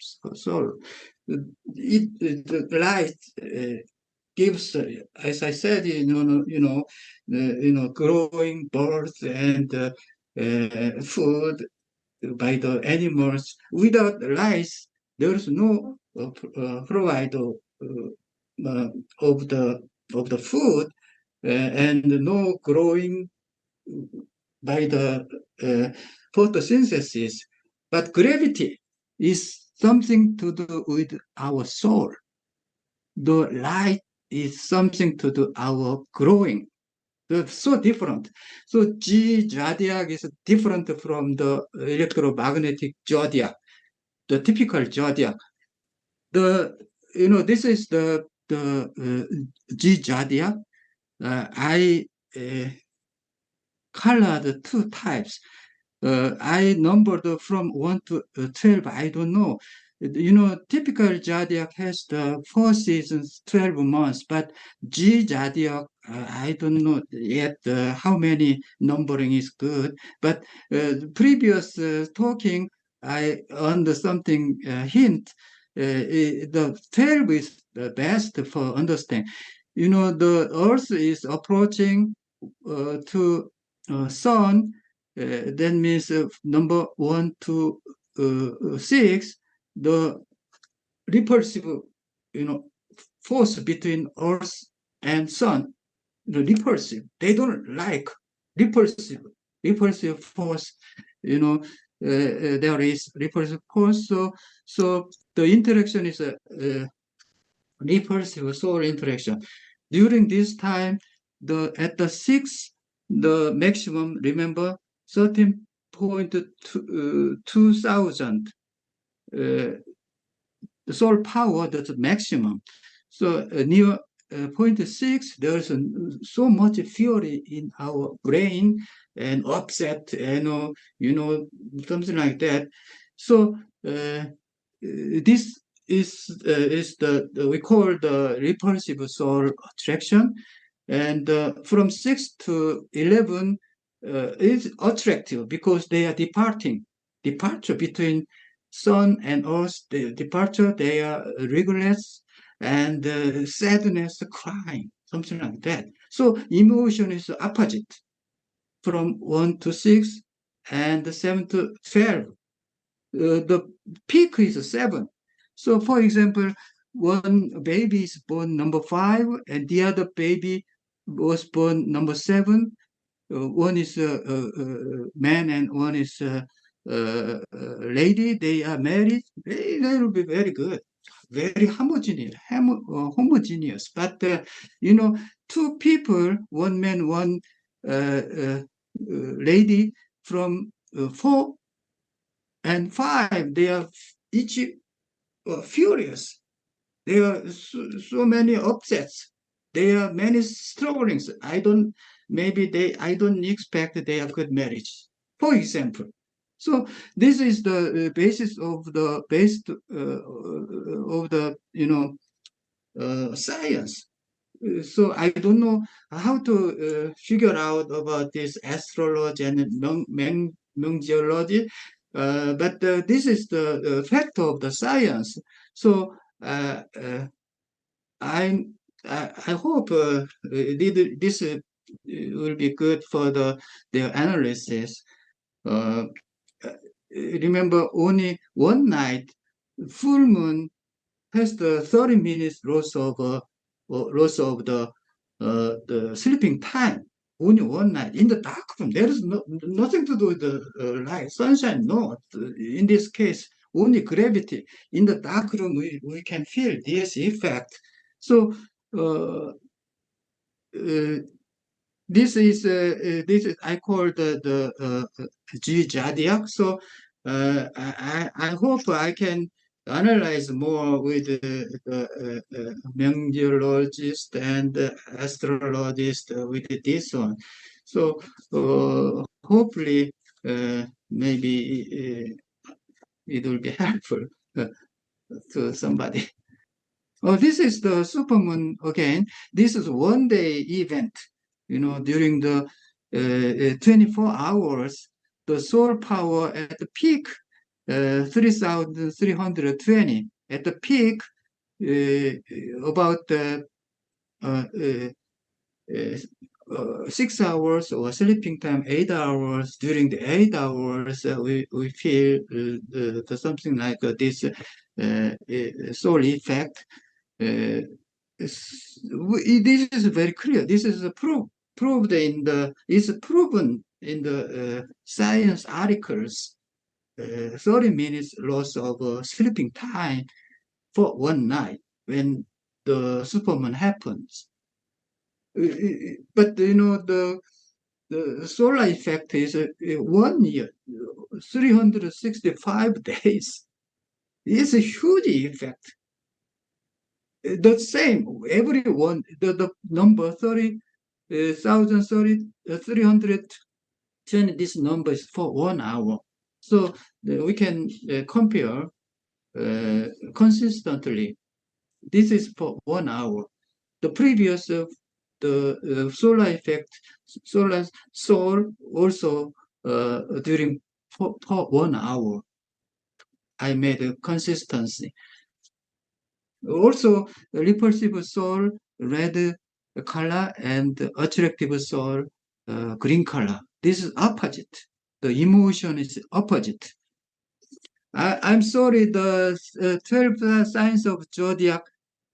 The light gives, as I said, growing birds and food by the animals. Without lice, there is no provider of the food and no growing by the photosynthesis. But gravity is something to do with our soul. The light is something to do our growing. They're so different. So G zodiac is different from the electromagnetic zodiac, the typical zodiac. This is the G zodiac. I colored 2 types. I numbered from 1 to 12. I don't know. Typical zodiac has the 4 seasons, 12 months, but G zodiac, I don't know yet how many numbering is good. But previous talking, I earned something hint the 12 is the best for understanding. The Earth is approaching to Sun. That means number 1 to 6, the repulsive, force between Earth and Sun, the repulsive. They don't like repulsive force. There is repulsive force. So the interaction is a repulsive soul interaction. During this time, at the 6, the maximum, remember, 13.2 thousand soul power, that's the maximum. So near 0.6, there's so much fury in our brain and upset, something like that. So this is we call the repulsive soul attraction, and from 6 to 11 is attractive because they are departure between Sun and Earth. The departure, they are rigorous, and sadness, crying, something like that. So emotion is opposite from 1 to 6 and 7 to 12. The peak is 7. So, for example, one baby is born number 5, and the other baby was born number 7. One is a man and one is a lady. They are married. They will be very good, very homogeneous. But two people, one man, one lady, from 4 and 5, they are each furious. There are so many upsets. There are many strugglings. I don't expect they have good marriage, for example. So this is the basis of the science. So I don't know how to figure out about this astrology and Menggeology, but this is the fact of the science. So I hope this will be good for their analysis. Remember, only one night, full moon has the 30 minutes loss of the sleeping time. Only one night in the dark room. There is nothing to do with the light, sunshine. No, in this case, only gravity. In the dark room, we can feel this effect. So this is I call the G zodiac. So I hope I can analyze more with the Menggeologist and astrologist with this one. So hopefully maybe it will be helpful to somebody. Oh, this is the supermoon again. This is one-day event. During the 24 hours, the solar power at the peak, 3,320. At the peak, about 6 hours, or sleeping time 8 hours. During the 8 hours, we feel something like this soul effect. This is very clear. This is proven in the science articles. 30 minutes loss of sleeping time for one night when the supermoon happens. But the solar effect is 1 year, 365 days. It's a huge effect. The same, everyone, the number 320, this number is for 1 hour. So we can compare consistently. This is for 1 hour. The previous, the solar effect, solar soul also during for 1 hour. I made a consistency. Also, repulsive soul, red color, and attractive soul, green color. This is opposite. The emotion is opposite. I'm sorry, the 12 signs of zodiac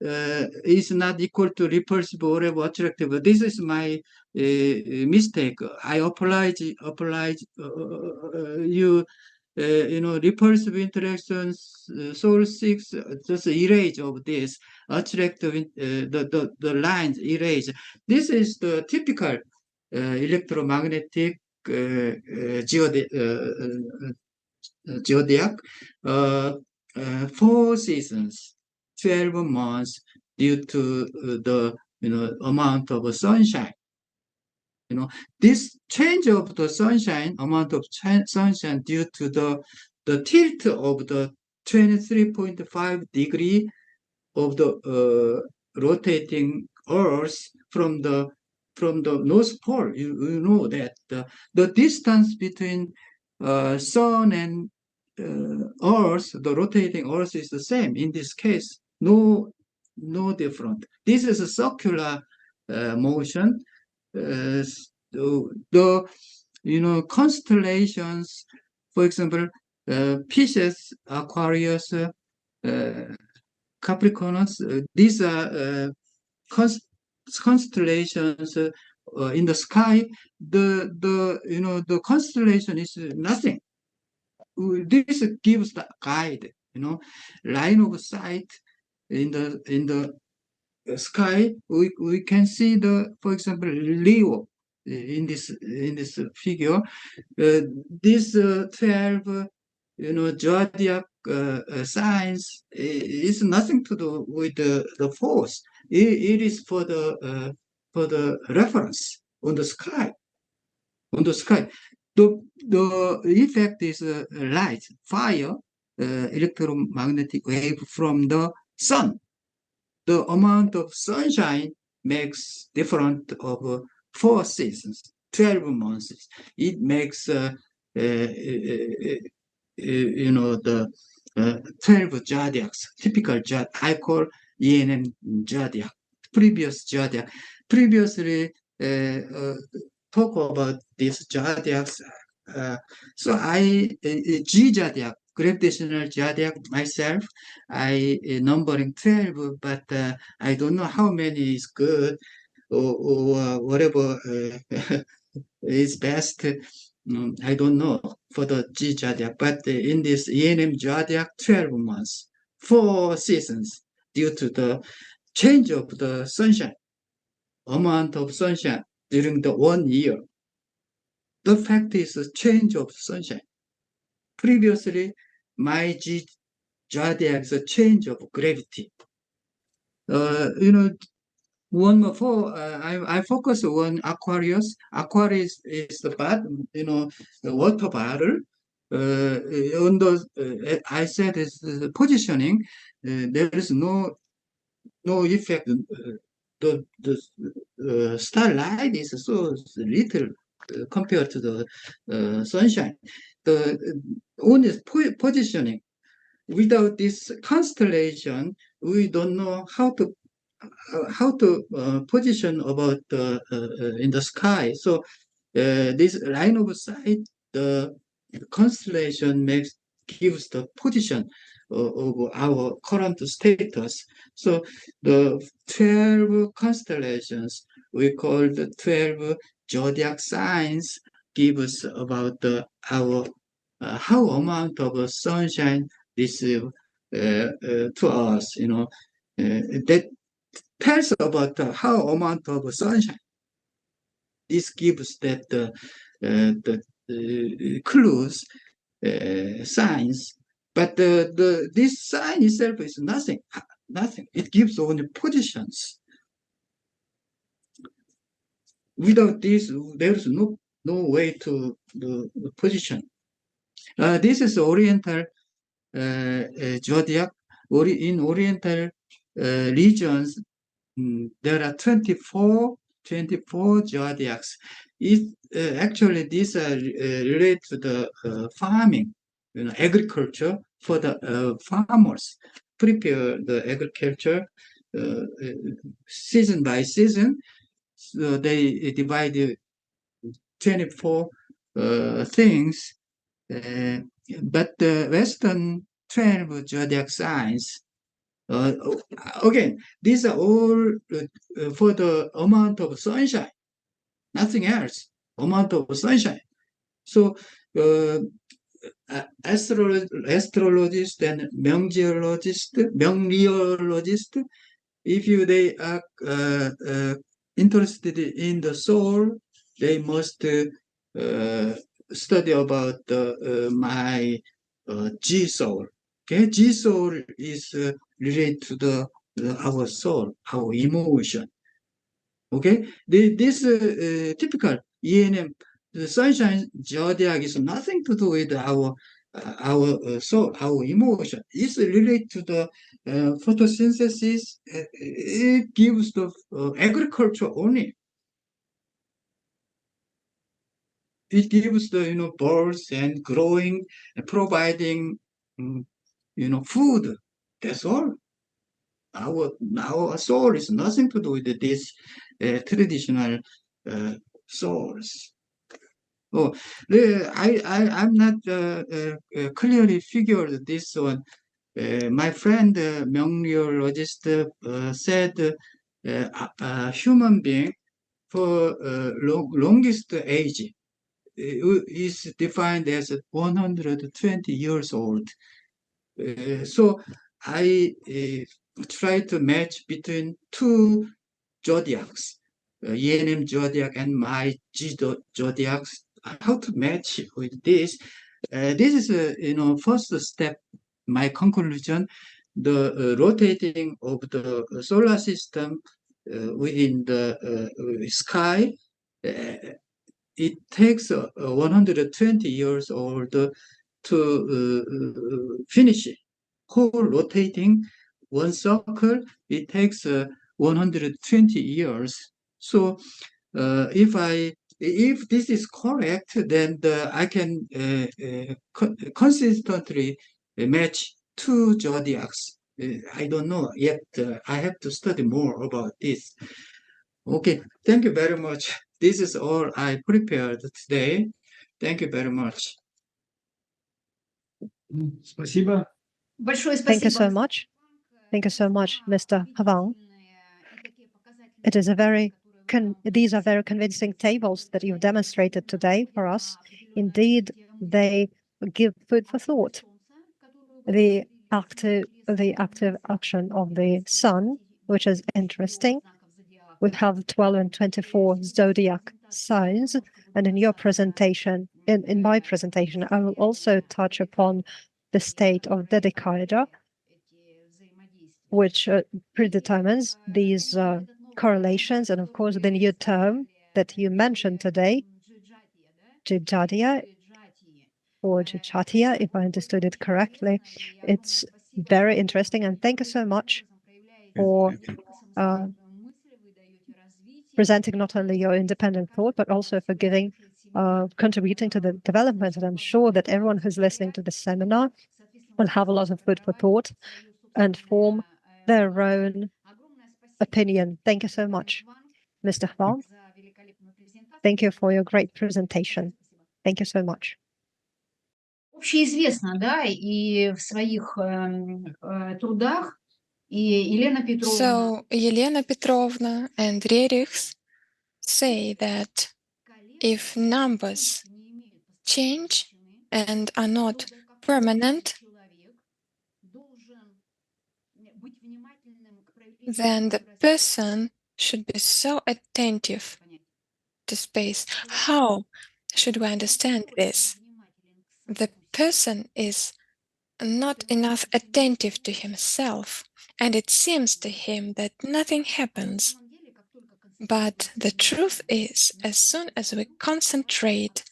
is not equal to repulsive or attractive. This is my mistake. I oblige you. Repulsive interactions, soul 6, just erase of this, attractive, the lines erase. This is the typical electromagnetic zodiac, 4 seasons, 12 months, due to the amount of sunshine. This change of the sunshine, amount of sunshine, due to the tilt of the 23.5 degree of the rotating Earth from the North Pole. You know that the distance between Sun and Earth, the rotating Earth, is the same. In this case, no different. This is a circular motion. The constellations, for example, Pisces, Aquarius, Capricornus, these are constellations in the sky. The constellation is nothing. This gives the guide, line of sight in the sky. We can see for example, Leo in this figure. This 12 zodiac signs is nothing to do with the force. It is for the reference on the sky. The effect is light, fire, electromagnetic wave from the sun. The amount of sunshine makes different of 4 seasons, 12 months. It makes the 12 zodiacs, typical zodiac. I call ENM zodiac, previous zodiac. Previously talk about these zodiacs. So I G zodiac, gravitational zodiac myself, I numbering 12, but I don't know how many is good or whatever is best. I don't know for the G zodiac, but in this ENM zodiac, 12 months, 4 seasons, due to the change of the sunshine, amount of sunshine during the 1 year. The fact is a change of sunshine. Previously, my G zodiac is a change of gravity. One more, I focus on Aquarius. Aquarius is the bottom, the water bottle. On the, I said it's the positioning. There is no effect. The starlight is so little compared to the sunshine. The only positioning. Without this constellation, we don't know how to position about in the sky. So this line of sight, the constellation gives the position of our current status. So the 12 constellations, we call the 12 zodiac signs, give us about our how amount of sunshine receive to us. That tells about how amount of sunshine. This gives that the clues, signs, but this sign itself is nothing. It gives only positions. Without this, there is no way to the position. This is Oriental zodiac. In Oriental regions, there are 24 zodiacs. Actually, these are related to the farming, agriculture for the farmers. prepare the agriculture season by season. So they divide 24 things, but the Western 12 zodiac signs, again, these are all for the amount of sunshine, nothing else, amount of sunshine. So astrologist and 명리ologist, if they are interested in the soul, they must study about my G soul. Okay, G soul is related to our soul, our emotion. Okay, this typical ENM, the sunshine zodiac is nothing to do with our soul, our emotion. It's related to the photosynthesis. It gives the agriculture only. It gives the birds and growing and providing food. That's all. Our soul is nothing to do with this traditional souls. Oh, I'm not clearly figured this one. My friend, Myongyologist, said human being for longest age is defined as 120 years old. So I try to match between two zodiacs, ENM zodiac and my G zodiacs. How to match with this? This is first step. My conclusion: the rotating of the solar system within the sky. It takes 120 years old to finish it. Whole rotating one circle, it takes 120 years. So if this is correct, then I can consistently match two zodiacs. I don't know yet. I have to study more about this. Okay, thank you very much. This is all I prepared today. Thank you very much. Спасибо. Большое Thank you спасибо. so much. Thank you so much, Mr. Hwang. It is these are very convincing tables that you've demonstrated today for us. Indeed, they give food for thought. The active action of the sun, which is interesting. We have 12 and 24 zodiac signs, and in your presentation, in my presentation, I will also touch upon the state of Dedecatur, which predetermines these correlations, and of course the new term that you mentioned today, Jijatia or Jichatia, if I understood it correctly. It's very interesting, and thank you so much for presenting not only your independent thought, but also for contributing to the development. And I'm sure that everyone who's listening to the seminar will have a lot of food for thought and form their own opinion. Thank you so much, Mr. Hwang. Thank you for your great presentation. Thank you so much. Общеизвестно, да, и в своих трудах, и Елена Петровна. So Елена Petrovna and Rerichs say that if numbers change and are not permanent, then the person should be so attentive to space. How should we understand this? The person is not enough attentive to himself, and it seems to him that nothing happens. But the truth is, as soon as we concentrate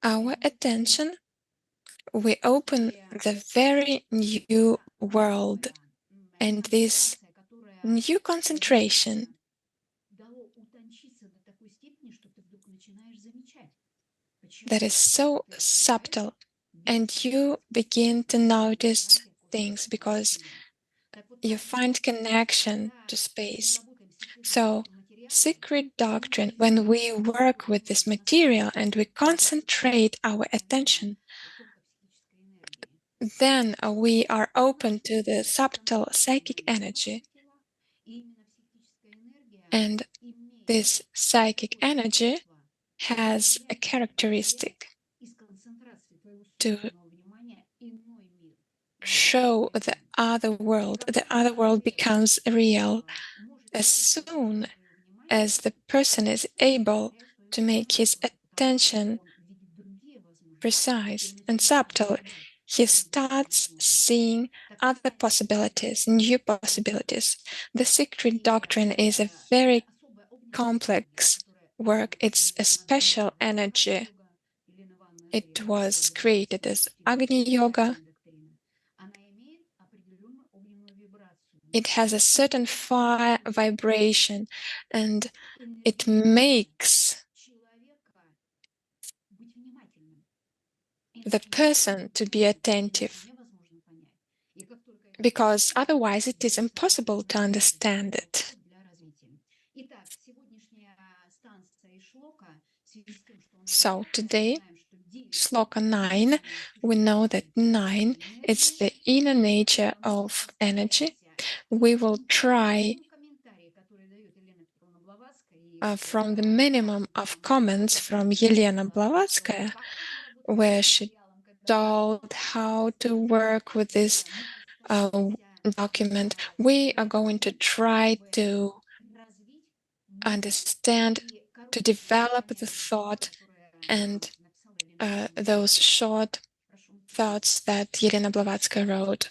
our attention, we open the very new world. And this new concentration that is so subtle, and you begin to notice things because you find connection to space. So, secret doctrine, when we work with this material and we concentrate our attention, then we are open to the subtle psychic energy. And this psychic energy has a characteristic to show the other world. The other world becomes real as soon as the person is able to make his attention precise and subtle. He starts seeing other possibilities, new possibilities. The secret doctrine is a very complex work. It's a special energy. It was created as Agni Yoga. It has a certain fire vibration, and it makes the person to be attentive, because otherwise it is impossible to understand it. So today, Sloka 9, we know that 9 is the inner nature of energy. We will try from the minimum of comments from Yelena Blavatsky, where she told how to work with this document. We are going to try to understand, to develop the thought and those short thoughts that Yelena Blavatsky wrote.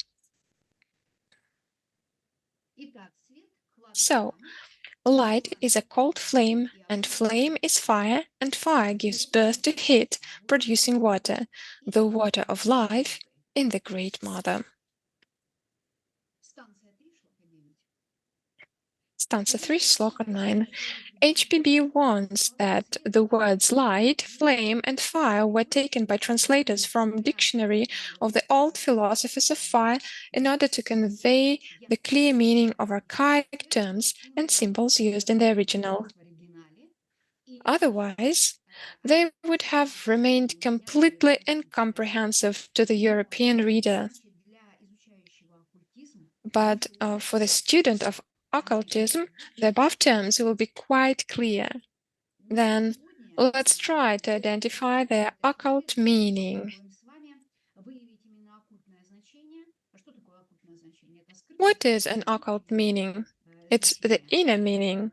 So, light is a cold flame, and flame is fire, and fire gives birth to heat, producing water, the water of life in the Great Mother. Stanza 3, Sloka 9. HPB warns that the words light, flame, and fire were taken by translators from dictionary of the old philosophers of fire in order to convey the clear meaning of archaic terms and symbols used in the original. Otherwise, they would have remained completely incomprehensive to the European reader. But for the student of occultism, the above terms will be quite clear. Then let's try to identify their occult meaning. What is an occult meaning? It's the inner meaning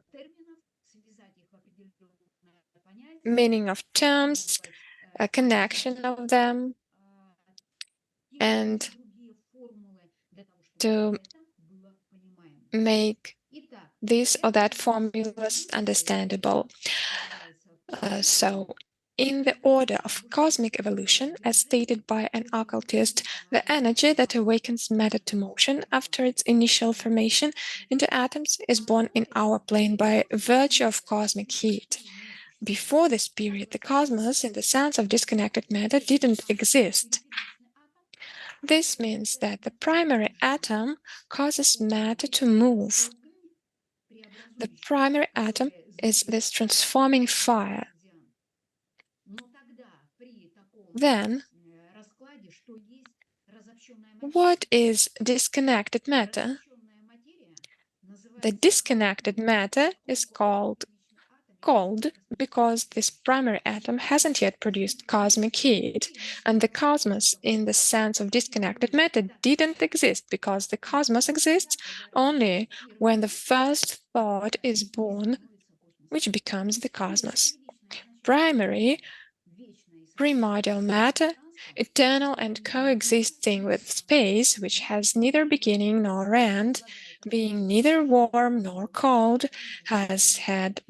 of terms, a connection of them, and to make this or that formulas understandable. So, in the order of cosmic evolution, as stated by an occultist, the energy that awakens matter to motion after its initial formation into atoms is born in our plane by virtue of cosmic heat. Before this period, the cosmos, in the sense of disconnected matter, didn't exist. This means that the primary atom causes matter to move. The primary atom is this transforming fire. Then, what is disconnected matter? The disconnected matter is called cold because this primary atom hasn't yet produced cosmic heat, and the cosmos in the sense of disconnected matter didn't exist because the cosmos exists only when the first thought is born, which becomes the cosmos. Primordial matter, eternal and coexisting with space, which has neither beginning nor end, being neither warm nor cold, had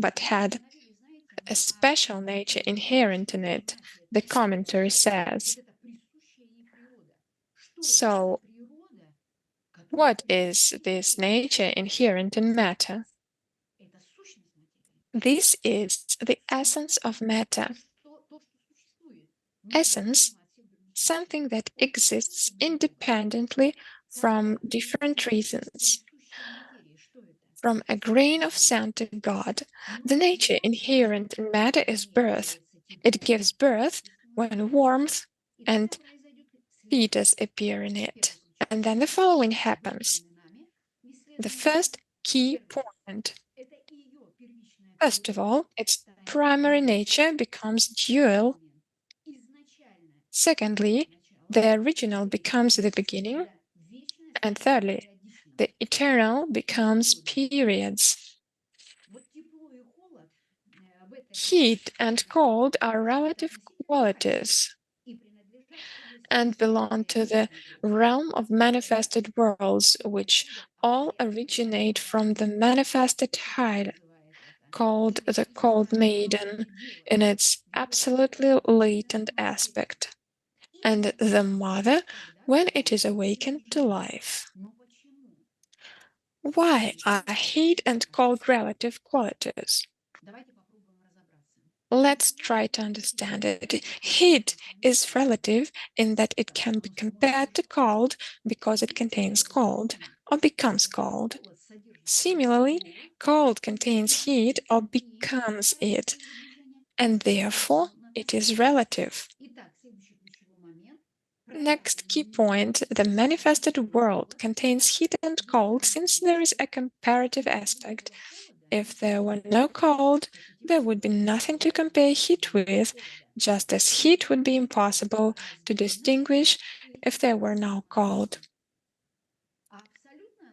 a special nature inherent in it, the commentary says. So, what is this nature inherent in matter? This is the essence of matter. Essence, something that exists independently from different reasons. From a grain of sand to God, the nature inherent in matter is birth. It gives birth when warmth and fetus appear in it. And then the following happens. The first key point. First of all, its primary nature becomes dual. Secondly, the original becomes the beginning. And thirdly, the eternal becomes periods. Heat and cold are relative qualities and belong to the realm of manifested worlds, which all originate from the manifested Hyde, called the cold maiden in its absolutely latent aspect, and the mother when it is awakened to life. Why are heat and cold relative qualities? Let's try to understand it. Heat is relative in that it can be compared to cold because it contains cold or becomes cold. Similarly, cold contains heat or becomes it, and therefore it is relative. Next key point, the manifested world contains heat and cold since there is a comparative aspect. If there were no cold, there would be nothing to compare heat with, just as heat would be impossible to distinguish if there were no cold.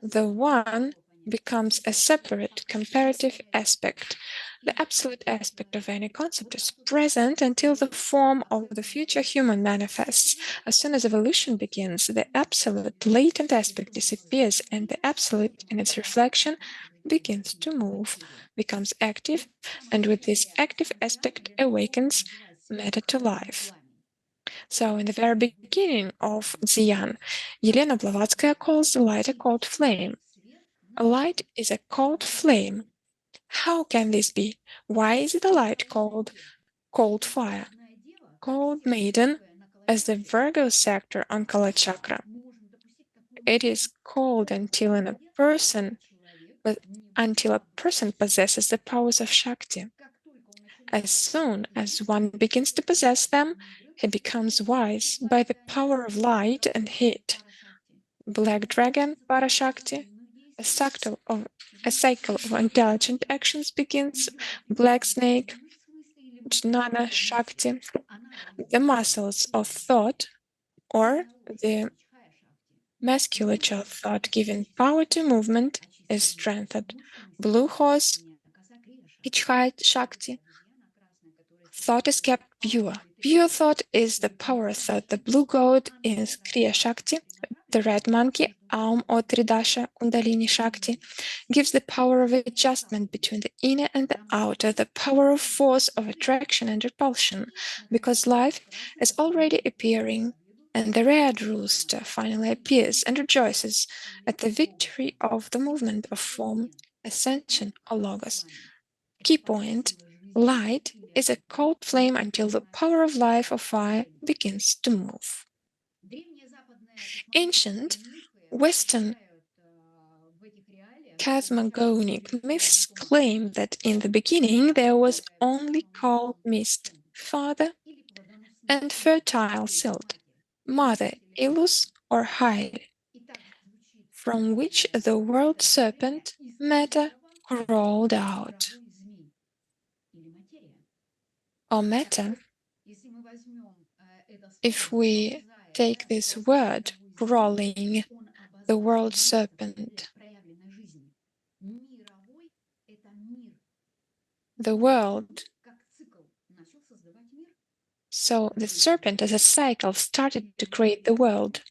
The one becomes a separate comparative aspect. The absolute aspect of any concept is present until the form of the future human manifests. As soon as evolution begins, the absolute latent aspect disappears and the absolute in its reflection begins to move, becomes active, and with this active aspect awakens matter to life. So in the very beginning of Dzyan, Elena Blavatsky calls the light a cold flame. A light is a cold flame. How can this be? Why is the light called cold fire? Cold maiden as the Virgo sector on Kalachakra. It is cold until a person possesses the powers of Shakti. As soon as one begins to possess them, he becomes wise by the power of light and heat. Black dragon, Parashakti, a cycle of intelligent actions begins. Black snake, Jnana Shakti, the muscles of thought, or the musculature of thought giving power to movement, is strengthened. Blue horse, Ichhai Shakti, thought is kept pure. Pure thought is the power of thought. The blue goat is Kriya Shakti. The red monkey, Aum or Tridasha Kundalini Shakti, gives the power of adjustment between the inner and the outer, the power of force of attraction and repulsion, because life is already appearing, and the red rooster finally appears and rejoices at the victory of the movement of form, ascension, or logos. Key point: light is a cold flame until the power of life or fire begins to move. Ancient Western cosmogonic myths claim that in the beginning there was only cold mist, father, and fertile silt, mother, Ilus or Hyde, from which the world serpent, matter, crawled out. Or matter, if we take this word, crawling, the world serpent, the world. So the serpent as a cycle started to create the world,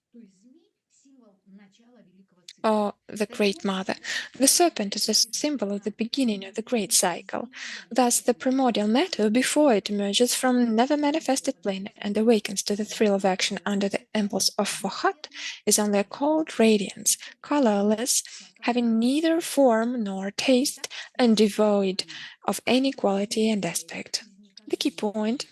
or the Great Mother. The serpent is a symbol of the beginning of the great cycle. Thus, the primordial matter, before it emerges from never-manifested plane and awakens to the thrill of action under the impulse of Vahat, is only a cold radiance, colorless, having neither form nor taste, and devoid of any quality and aspect. The key point: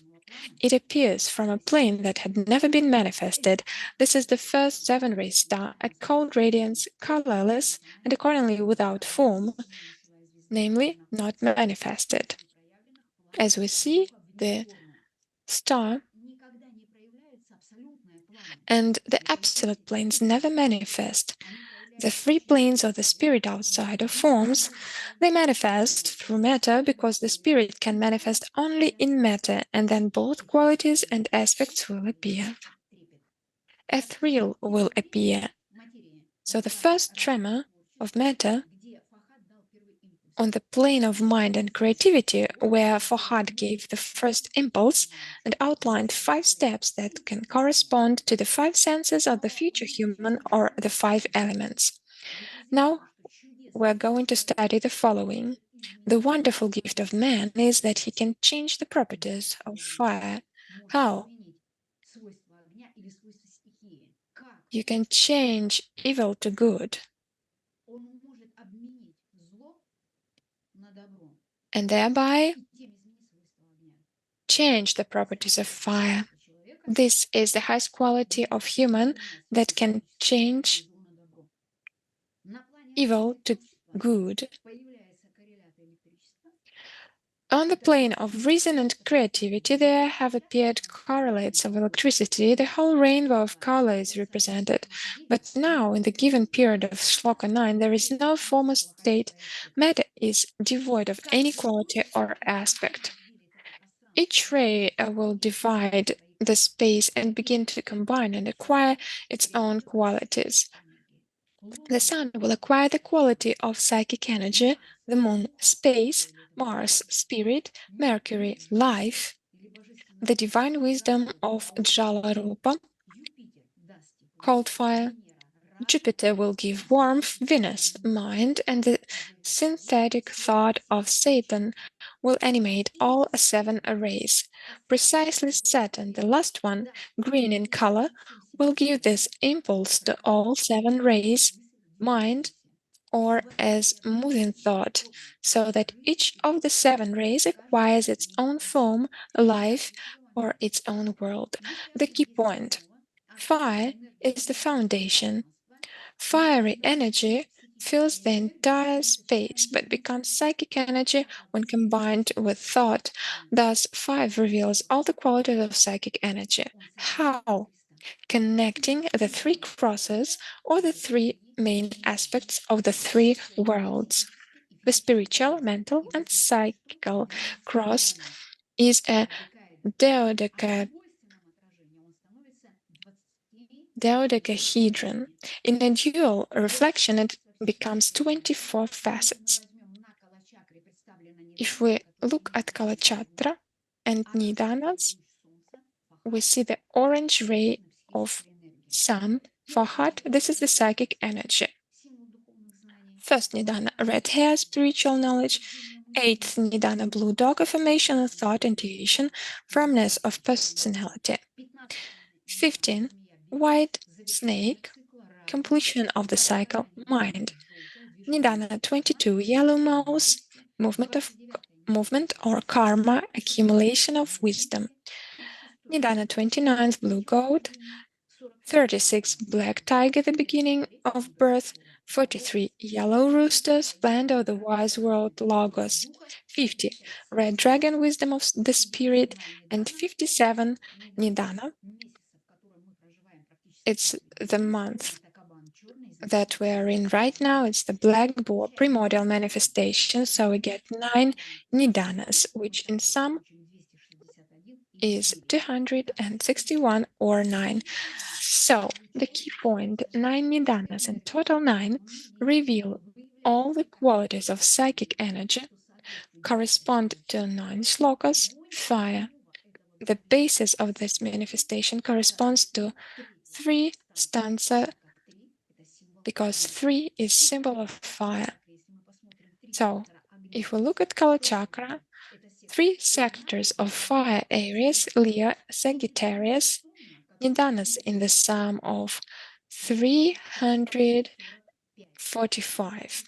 It appears from a plane that had never been manifested. This is the first seven-ray star, a cold radiance, colorless, and accordingly without form, namely not manifested. As we see, the star and the absolute planes never manifest. The free planes of the spirit outside of forms, they manifest through matter because the spirit can manifest only in matter, and then both qualities and aspects will appear. A thrill will appear. So the first tremor of matter on the plane of mind and creativity, where Fahad gave the first impulse and outlined 5 steps that can correspond to the 5 senses of the future human or the 5 elements. Now, we're going to study the following. The wonderful gift of man is that he can change the properties of fire. How? You can change evil to good, and thereby change the properties of fire. This is the highest quality of human that can change evil to good. On the plane of reason and creativity, there have appeared correlates of electricity. The whole rainbow of color is represented. But now, in the given period of Sloka 9, there is no former state. Matter is devoid of any quality or aspect. Each ray will divide the space and begin to combine and acquire its own qualities. The sun will acquire the quality of psychic energy, the moon space, Mars spirit, Mercury life, the divine wisdom of Jala Rupa, cold fire. Jupiter will give warmth, Venus mind, and the synthetic thought of Satan will animate all 7 arrays. Precisely Saturn, the last one, green in color, will give this impulse to all 7 rays, mind, or as moving thought, so that each of the 7 rays acquires its own form, life, or its own world. The key point: fire is the foundation. Fiery energy fills the entire space but becomes psychic energy when combined with thought. Thus, 5 reveals all the qualities of psychic energy. How? Connecting the 3 crosses or the 3 main aspects of the 3 worlds. The spiritual, mental, and psychical cross is a dodecahedron. In a dual reflection, it becomes 24 facets. If we look at Kalachakra and Nidanas, we see the orange ray of sun. For heart, this is the psychic energy. First Nidana, red hair, spiritual knowledge. 8th Nidana, blue dog, affirmation of thought, intuition, firmness of personality. 15, white snake, completion of the cycle, mind. Nidana 22, yellow mouse, movement or karma, accumulation of wisdom. Nidana 29, blue goat. 36, black tiger, the beginning of birth. 43, yellow rooster, splendor of the wise world, logos. 50, red dragon, wisdom of the spirit. And 57, Nidana. It's the month that we're in right now. It's the black boar primordial manifestation. So we get 9 Nidanas, which in sum is 261 or 9. So the key point, 9 Nidanas and total 9 reveal all the qualities of psychic energy, correspond to 9 slokas, fire. The basis of this manifestation corresponds to 3 stanza, because 3 is symbol of fire. So if we look at Kalachakra, 3 sectors of fire areas, Leo, Sagittarius, Nidanas in the sum of 345.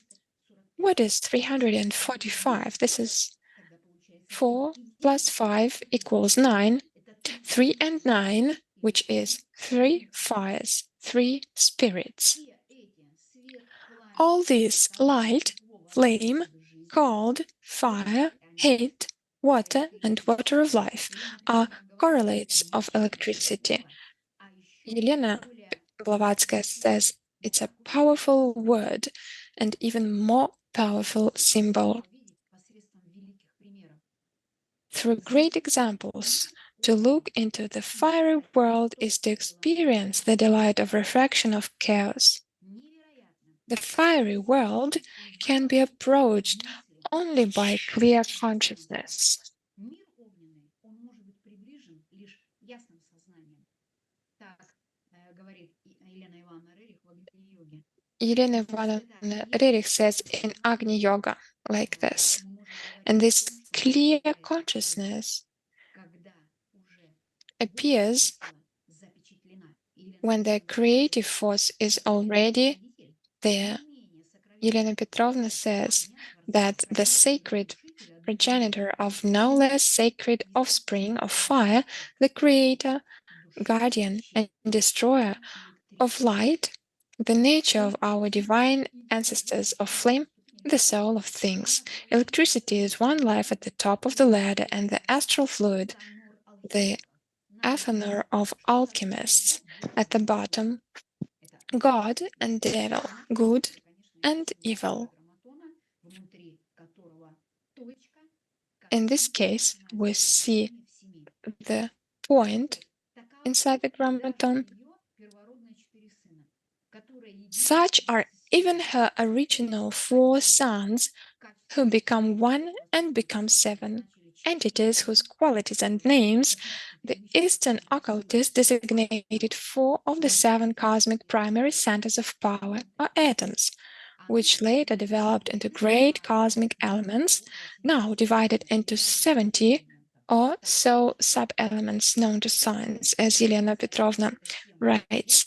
What is 345? This is 4 plus 5 equals 9. 3 and 9, which is 3 fires, 3 spirits. All these light, flame, cold, fire, heat, water, and water of life are correlates of electricity. Elena Blavatsky says it's a powerful word and even more powerful symbol. Through great examples, to look into the fiery world is to experience the delight of refraction of chaos. The fiery world can be approached only by clear consciousness. Елена Ивановна Рерих says in Agni Yoga like this. And this clear consciousness appears when the creative force is already there. Elena Petrovna says that the sacred progenitor of no less sacred offspring of fire, the creator, guardian, and destroyer of light, the nature of our divine ancestors of flame, the soul of things. Electricity is one life at the top of the ladder, and the astral fluid, the athanor of alchemists, at the bottom. God and devil, good and evil. In this case, we see the point inside the grammaton. Such are even her original 4 sons, who become one and become 7, entities whose qualities and names the Eastern occultists designated 4 of the 7 cosmic primary centers of power, or atoms, which later developed into great cosmic elements, now divided into 70 or so sub-elements known to science, as Elena Petrovna writes.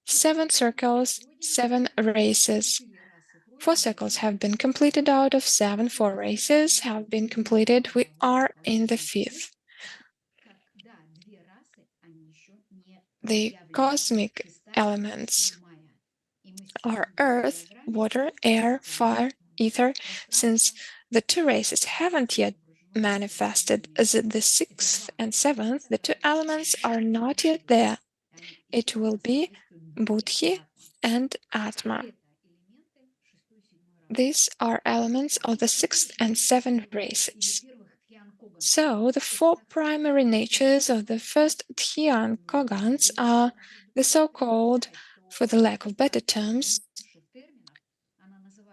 7 circles, 7 races. 4 circles have been completed out of 7. 4 races have been completed. We are in the 5th. The cosmic elements are earth, water, air, fire, ether. Since the 2 races haven't yet manifested as the 6th and 7th, the 2 elements are not yet there. It will be Buddhi and Atma. These are elements of the 6th and 7th races. So, the 4 primary natures of the first Dhyan Kogans are the so-called, for the lack of better terms,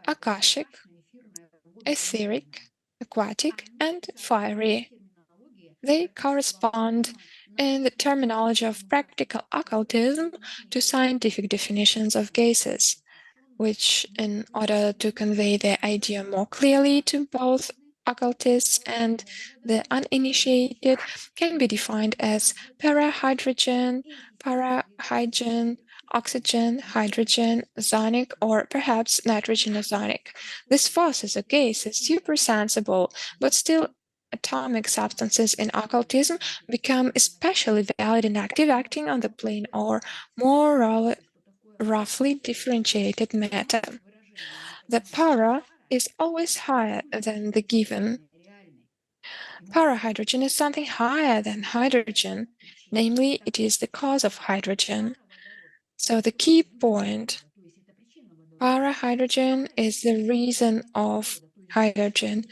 Akashic, etheric, aquatic, and fiery. They correspond, in the terminology of practical occultism, to scientific definitions of gases, which, in order to convey the idea more clearly to both occultists and the uninitiated, can be defined as parahydrogen, parahygiene, oxygen, hydrogen, ozonic, or perhaps nitrogen ozonic. These forces or gases, supersensible but still atomic substances in occultism, become especially valid and active, acting on the plane or more roughly differentiated matter. The para is always higher than the given. Parahydrogen is something higher than hydrogen, namely, it is the cause of hydrogen. So the key point, parahydrogen is the reason of hydrogen.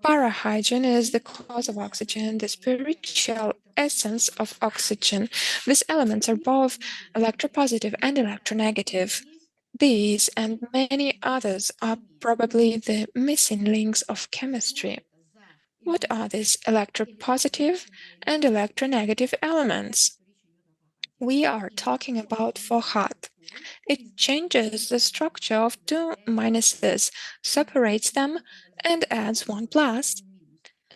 Parahygiene is the cause of oxygen, the spiritual essence of oxygen. These elements are both electropositive and electronegative. These and many others are probably the missing links of chemistry. What are these electropositive and electronegative elements? We are talking about Fohat. It changes the structure of 2 minuses, separates them, and adds 1 plus,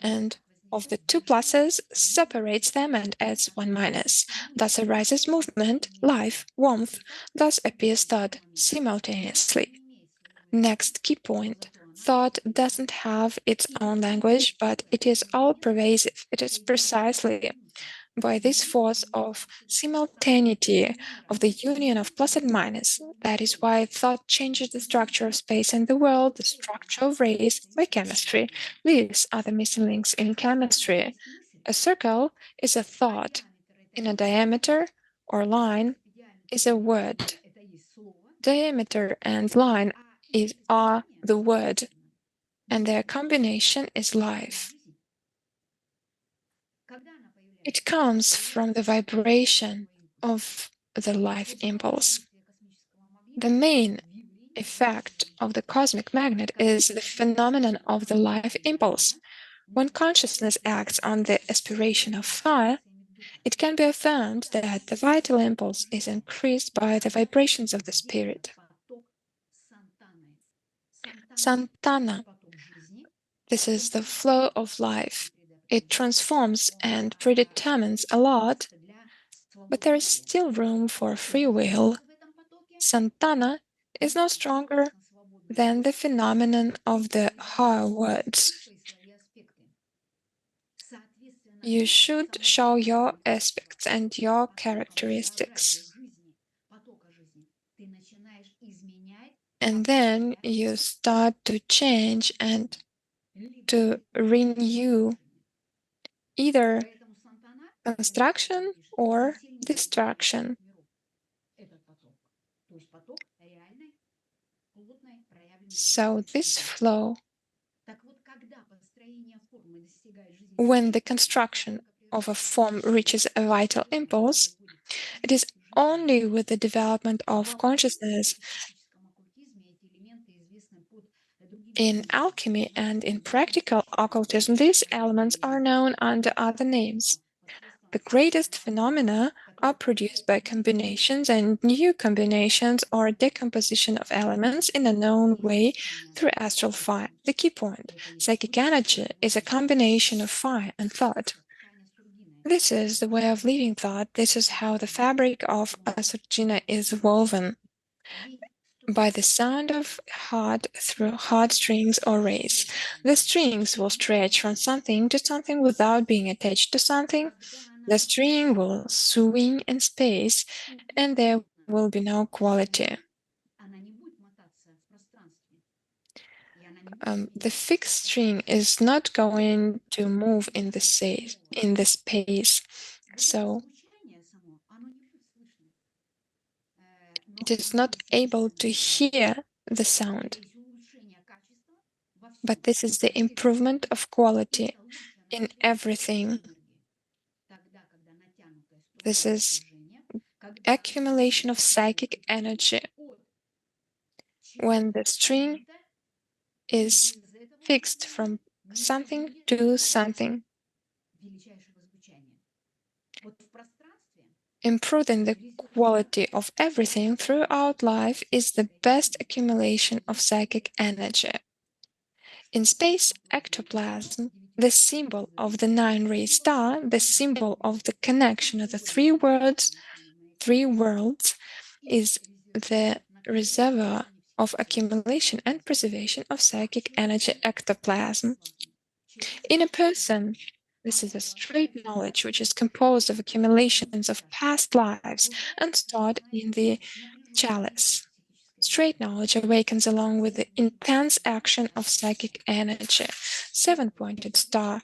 and of the 2 pluses, separates them and adds 1 minus. Thus arises movement, life, warmth. Thus appears thought simultaneously. Next key point. Thought doesn't have its own language, but it is all-pervasive. It is precisely by this force of simultaneity, of the union of plus and minus. That is why thought changes the structure of space and the world, the structure of rays, by chemistry. These are the missing links in chemistry. A circle is a thought. In a diameter or line is a word. Diameter and line are the word, and their combination is life. It comes from the vibration of the life impulse. The main effect of the cosmic magnet is the phenomenon of the life impulse. When consciousness acts on the aspiration of fire, it can be affirmed that the vital impulse is increased by the vibrations of the spirit. Santana. This is the flow of life. It transforms and predetermines a lot, but there is still room for free will. Santana is no stronger than the phenomenon of the higher words. You should show your aspects and your characteristics. And then you start to change and to renew either construction or destruction. So this flow, when the construction of a form reaches a vital impulse, it is only with the development of consciousness. In alchemy and in practical occultism, these elements are known under other names. The greatest phenomena are produced by combinations and new combinations or decomposition of elements in a known way through astral fire. The key point: psychic energy is a combination of fire and thought. This is the way of living thought. This is how the fabric of Asarjina is woven. By the sound of heart through heartstrings or rays. The strings will stretch from something to something without being attached to something. The string will swing in space, and there will be no quality. The fixed string is not going to move in the space, so it is not able to hear the sound. But this is the improvement of quality in everything. This is accumulation of psychic energy. When the string is fixed from something to something. Improving the quality of everything throughout life is the best accumulation of psychic energy. In space ectoplasm, the symbol of the 9-ray star, the symbol of the connection of the three worlds, is the reservoir of accumulation and preservation of psychic energy ectoplasm. In a person, this is a straight knowledge which is composed of accumulations of past lives and stored in the chalice. Straight knowledge awakens along with the intense action of psychic energy. 7-pointed star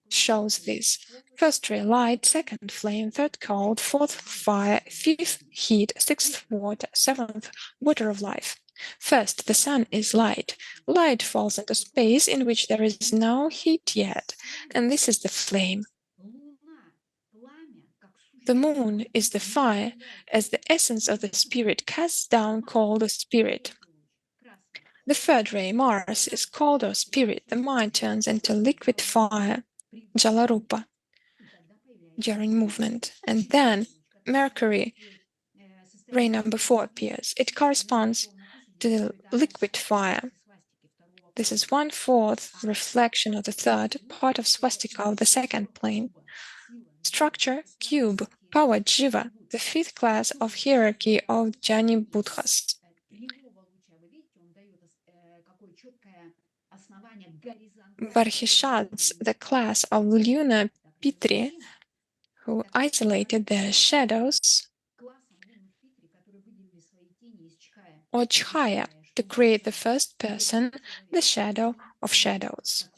shows this. First ray light, second flame, third cold, fourth fire, fifth heat, sixth water, seventh water of life. First, the sun is light. Light falls into space in which there is no heat yet, and this is the flame. The moon is the fire, as the essence of the spirit casts down cold or spirit. The third ray, Mars, is cold or spirit. The mind turns into liquid fire, Jalarupa, during movement. And then Mercury, ray number 4, appears. It corresponds to the liquid fire. This is 1/4 reflection of the third part of swastika of the second plane. Structure, cube, power, jiva, the 5th class of hierarchy of Jnani Buddhas. 1/4 reflection of the third part of swastika of the second plane. Structure, cube, power, jiva, the 5th class of hierarchy of Jnani Buddhas. 1/4 reflection of the third part of swastika of the second plane. Structure, cube, power, jiva, the 5th class of hierarchy of Jnani Buddhas. Barhishads, the class of lunar Pitri, who isolated their shadows, or Chhaya, to create the first person, the shadow of shadows.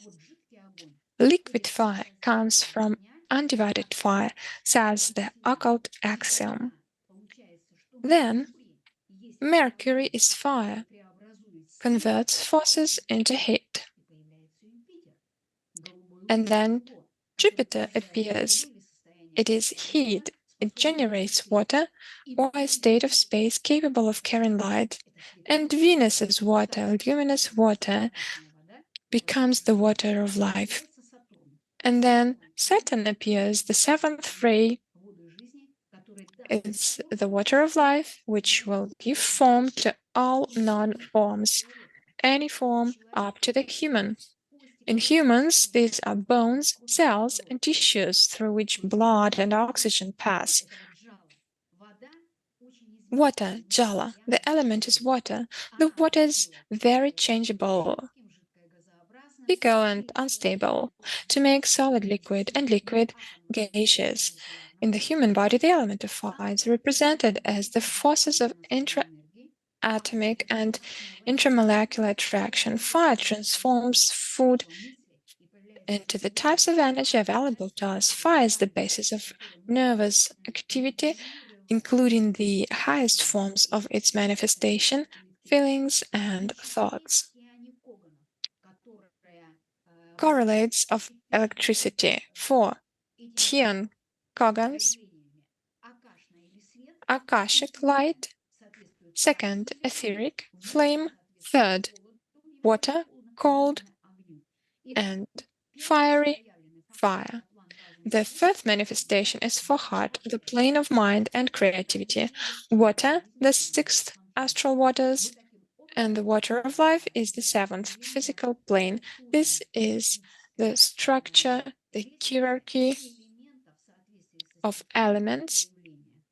Liquid fire comes from undivided fire, says the occult axiom. Then, Mercury is fire, converts forces into heat. And then Jupiter appears. It is heat. It generates water, or a state of space capable of carrying light. And Venus is water, luminous water, becomes the water of life. And then Saturn appears, the seventh ray. It's the water of life, which will give form to all non-forms, any form up to the human. In humans, these are bones, cells, and tissues through which blood and oxygen pass. Water, jala, the element is water. The water is very changeable, fickle and unstable, to make solid liquid and liquid gaseous. In the human body, the element of fire is represented as the forces of intra-atomic and intramolecular attraction. Fire transforms food into the types of energy available to us. Fire is the basis of nervous activity, including the highest forms of its manifestation, feelings and thoughts. Correlates of electricity. 4. Tian Kogans, Akashic light. 2nd, etheric, flame. 3rd, water, cold, and fiery, fire. The 5th manifestation is for heart, the plane of mind and creativity. Water, the 6th astral waters, and the water of life is the 7th physical plane. This is the structure, the hierarchy of elements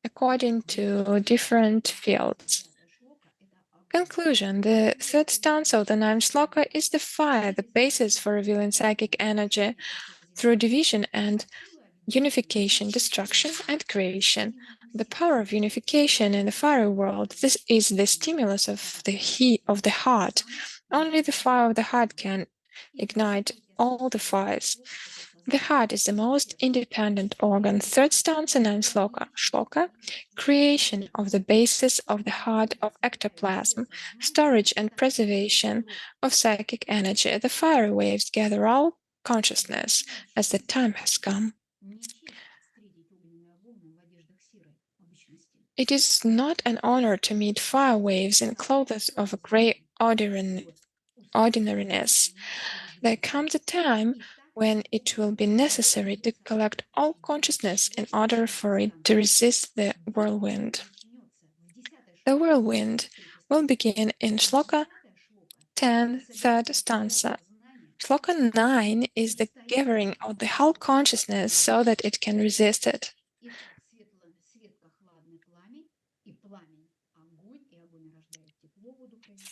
according to different fields. Conclusion. The 3rd stanza of the 9th Sloka is the fire, the basis for revealing psychic energy through division and unification, destruction, and creation. The power of unification in the fiery world. This is the stimulus of the heat of the heart. Only the fire of the heart can ignite all the fires. The heart is the most independent organ. 3rd stanza, 9th Sloka. Shloka, creation of the basis of the heart of ectoplasm, storage and preservation of psychic energy. The fiery waves gather all consciousness as the time has come. It is not an honor to meet fire waves in clothes of a grey ordinariness. There comes a time when it will be necessary to collect all consciousness in order for it to resist the whirlwind. The whirlwind will begin in Sloka 10, 3rd stanza. Sloka 9 is the gathering of the whole consciousness so that it can resist it.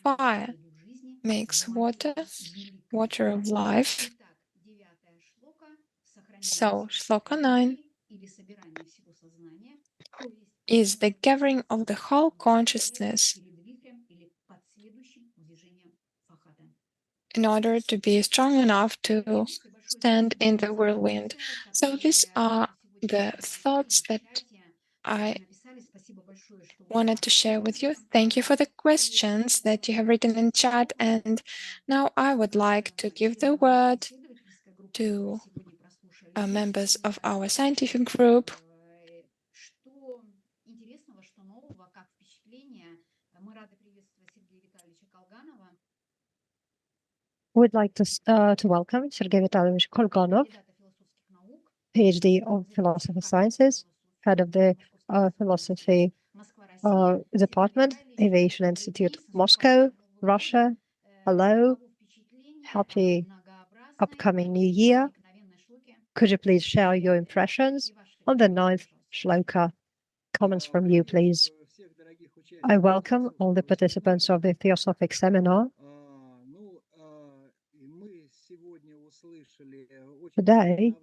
Fire makes water, water of life. So, Sloka 9 is the gathering of the whole consciousness in order to be strong enough to stand in the whirlwind. So these are the thoughts that I wanted to share with you. Thank you for the questions that you have written in chat. And now I would like to give the word to members of our scientific group. We'd like to welcome Sergei Vitalyevich Kolganov, PhD of Philosophy Sciences, head of the Philosophy Department, Aviation Institute, Moscow, Russia. Hello, happy upcoming New Year. Could you please share your impressions on the 9th Shloka? Comments from you, please. I welcome all the participants of the Theosophic seminar. Today,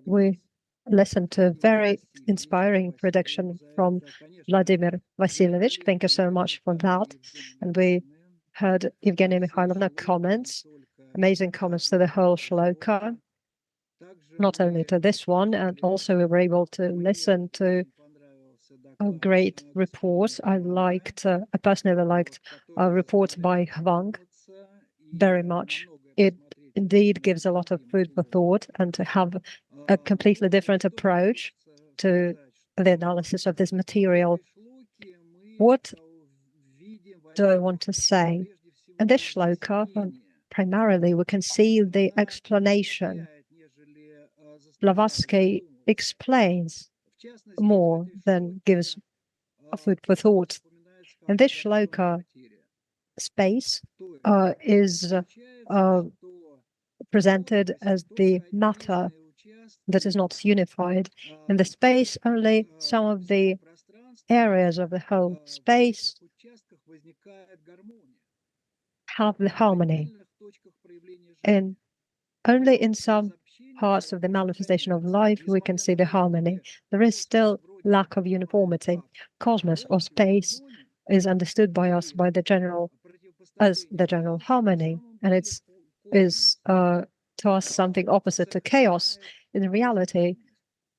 we listened to a very inspiring prediction from Vladimir Vasilyevich. Thank you so much for that. And we heard Evgenia Mikhailovna comments, amazing comments to the whole Sloka, not only to this one, and also we were able to listen to a great report. I personally liked a report by Hwang very much. It indeed gives a lot of food for thought, and to have a completely different approach to the analysis of this material. What do I want to say? In this shloka, primarily we can see the explanation. Blavatsky explains more than gives food for thought. In this shloka, space is presented as the matter that is not unified. In the space, only some of the areas of the whole space have the harmony. And only in some parts of the manifestation of life we can see the harmony. There is still lack of uniformity. Cosmos or space is understood by us as the general harmony, and it is to us something opposite to chaos. In reality,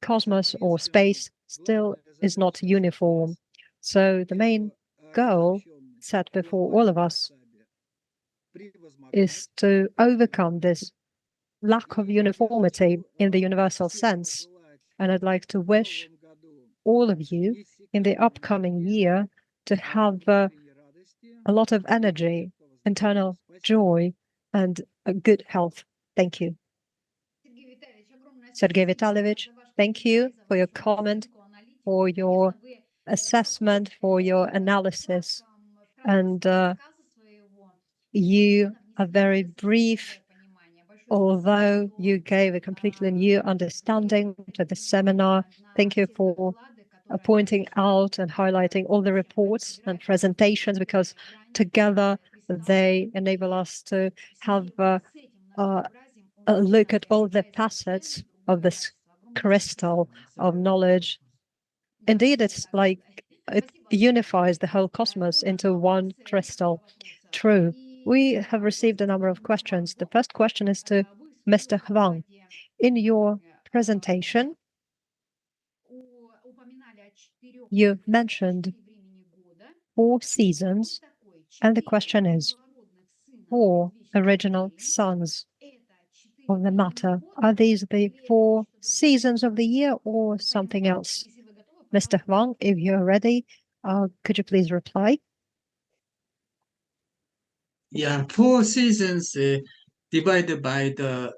cosmos or space still is not uniform. So the main goal set before all of us is to overcome this lack of uniformity in the universal sense. And I'd like to wish all of you in the upcoming year to have a lot of energy, internal joy, and a good health. Thank you. Sergei Vitalyevich, thank you for your comment, for your assessment, for your analysis. And you are very brief, although you gave a completely new understanding to the seminar. Thank you for pointing out and highlighting all the reports and presentations, because together they enable us to have a look at all the facets of this crystal of knowledge. Indeed, it's like it unifies the whole cosmos into one crystal. True. We have received a number of questions. The first question is to Mr. Hwang. In your presentation, you mentioned 4 seasons, and the question is, 4 original suns of the matter. Are these the 4 seasons of the year or something else? Mr. Hwang, if you're ready, could you please reply? Yeah, 4 seasons divided by the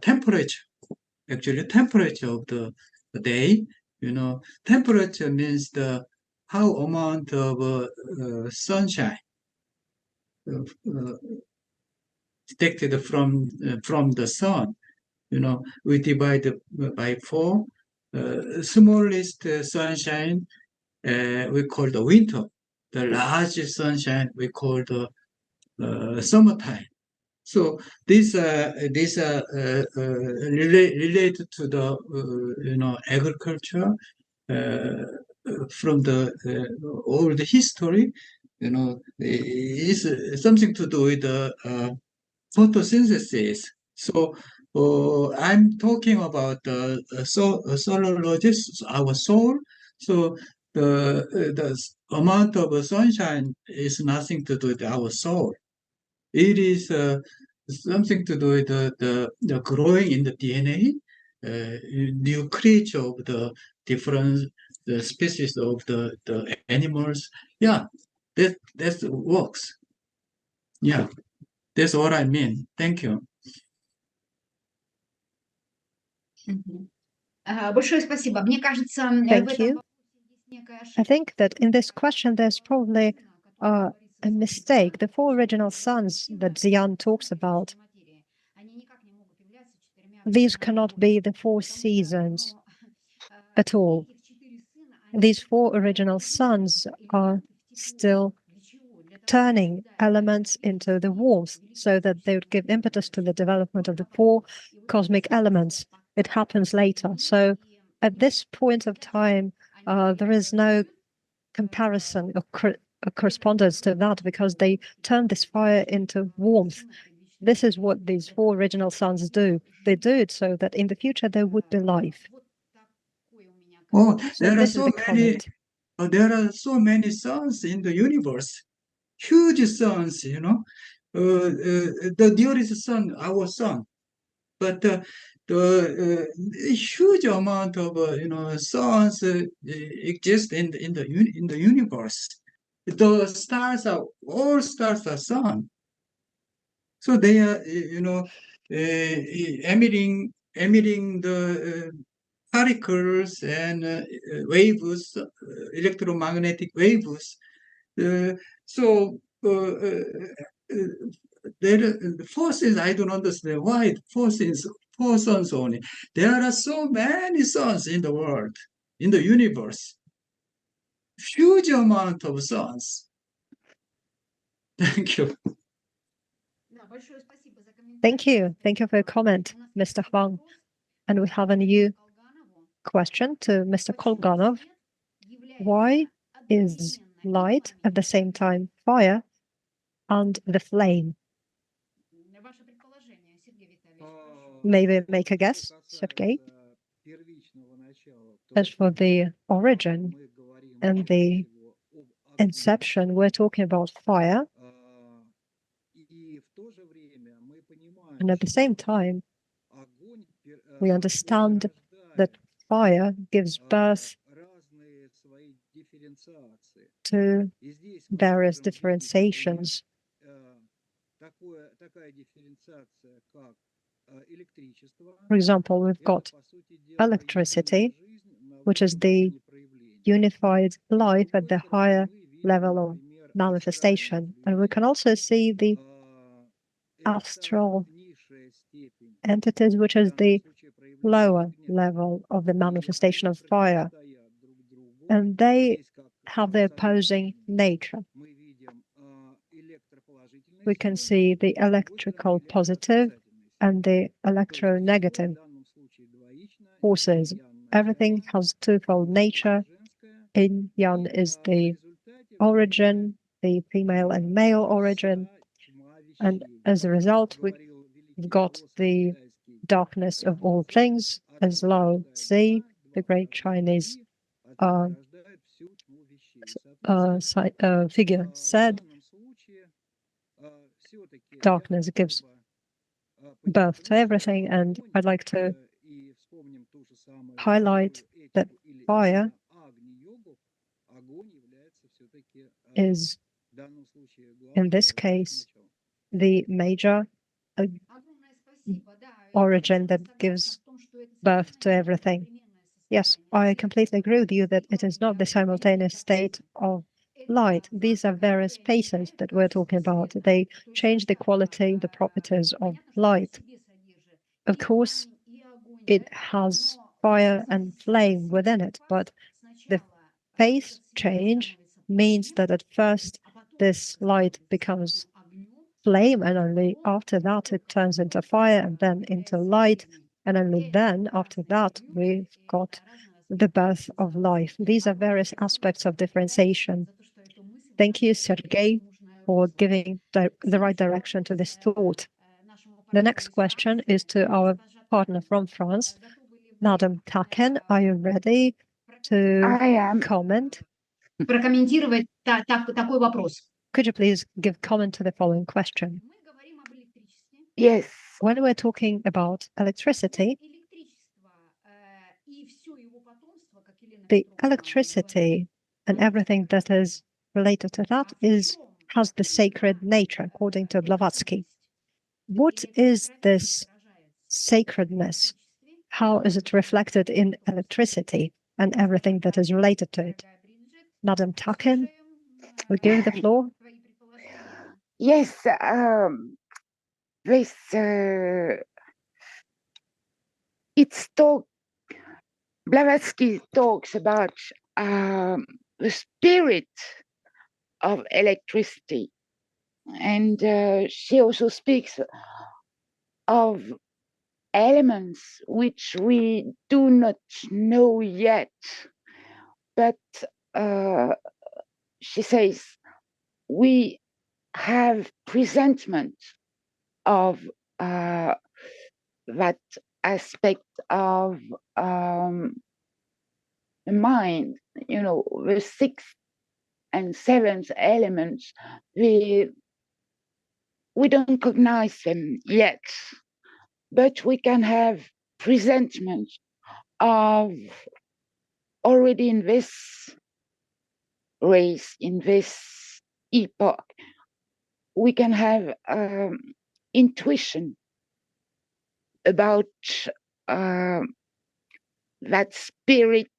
temperature. Actually, temperature of the day. Temperature means the how amount of sunshine detected from the sun. We divide by 4. Smallest sunshine we call the winter. The large sunshine we call the summertime. So these are related to the agriculture from the old history. Is something to do with the photosynthesis. So I'm talking about the solar logic, our soul. So the amount of sunshine is nothing to do with our soul. It is something to do with the growing in the DNA, new creature of the different species of the animals. Yeah, that works. Yeah, that's what I mean. Thank you. Большое спасибо. Мне кажется, Thank you. I think that in this question there's probably a mistake. The 4 original suns that Xian talks about, these cannot be the 4 seasons at all. These 4 original suns are still turning elements into the warmth so that they would give impetus to the development of the 4 cosmic elements. It happens later. So at this point of time, there is no comparison or correspondence to that, because they turn this fire into warmth. This is what these 4 original suns do. They do it so that in the future there would be life. Oh, So there are this is so the many. comment. There are so many suns in the universe, huge suns. The nearest sun, our sun, but the huge amount of suns exist in the universe. The stars are all stars are sun, so they are emitting the particles and waves, electromagnetic waves. So there forces, I don't understand why four suns only. There are so many suns in the world, in the universe. Huge amount of suns. Thank you. Thank you. Thank you for your comment, Mr. Hwang. And we have a new question to Mr. Kolganov. Why is light at the same time fire and the flame? Maybe make a guess, Sergei. As for the origin and the inception, we're talking about fire. And at the same time, we understand that fire gives birth to various differentiations. For example, we've got electricity, which is the unified life at the higher level of manifestation. And we can also see the astral entities, which is the lower level of the manifestation of fire. And they have the opposing nature. We can see the electrical positive and the electronegative forces. Everything has twofold nature. Yin Yang is the origin, the female and male origin. And as a result, we've got the darkness of all things, as Lao Tzu, the great Chinese figure, said. Darkness gives birth to everything, and I'd like to highlight that fire is, in this case, the major origin that gives birth to everything. Yes, I completely agree with you that it is not the simultaneous state of light. These are various phases that we're talking about. They change the quality, the properties of light. Of course, it has fire and flame within it, but the phase change means that at first this light becomes flame, and only after that it turns into fire and then into light, and only then after that we've got the birth of life. These are various aspects of differentiation. Thank you, Sergei, for giving the right direction to this thought. The next question is to our partner from France, Madam Taquin. Are you ready to comment? Прокомментировать такой вопрос. Could you please give comment to the following question? Yes. When we're talking about electricity, the electricity and everything that is related to that has the sacred nature, according to Blavatsky. What is this sacredness? How is it reflected in electricity and everything that is related to it? Madam Taquin, we give you the floor. Yes, this Blavatsky talks about the spirit of electricity, And she also speaks of elements which we do not know yet, but she says we have presentment of that aspect of the mind, you know, the sixth and seventh elements. We don't recognize them yet, but we can have presentment of already in this race, in this epoch, we can have intuition about that spirit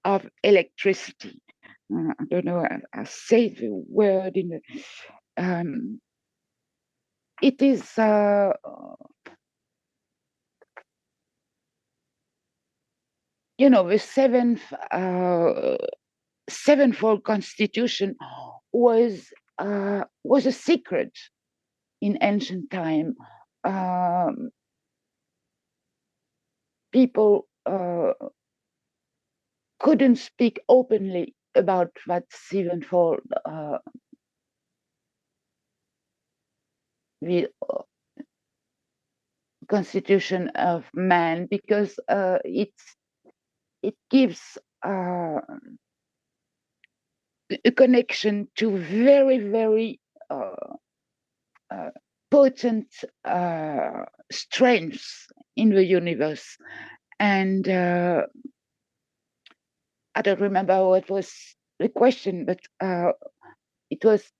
of electricity. I don't know, I say the word in the, it is you know, the sevenfold constitution was a secret in ancient time. People couldn't speak openly about that sevenfold the constitution of man, because it gives a connection to very, very potent strengths in the universe. And I don't remember what was the question, but it was,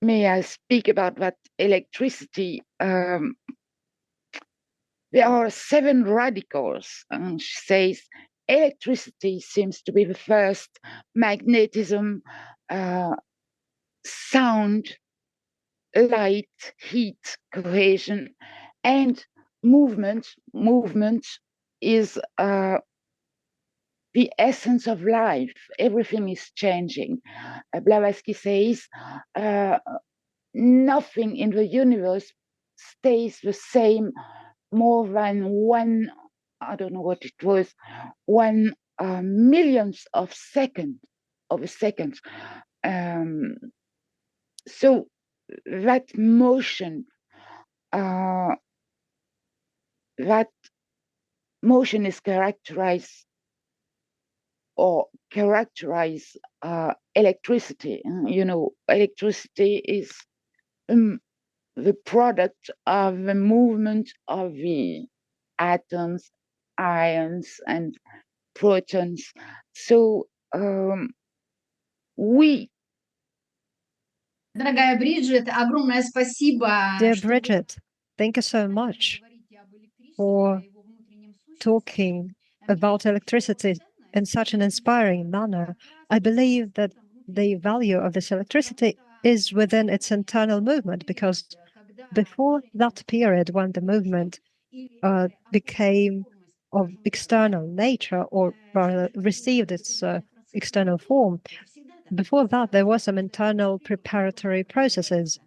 may I speak about that electricity? There are 7 radicals, and she says electricity seems to be the first, magnetism, sound, light, heat, cohesion, and movement. Movement is the essence of life. Everything is changing. Blavatsky says nothing in the universe stays the same more than one, I don't know what it was, 1 millionth of a second. So that motion is characterize electricity. You know, electricity is the product of the movement of the atoms, ions, and protons. So we. Дорогая Бриджит, огромное спасибо. Dear Brigitte, thank you so much for talking about electricity in such an inspiring manner. I believe that the value of this electricity is within its internal movement, because before that period when the movement became of external nature, or rather received its external form, before that there were some internal preparatory processes.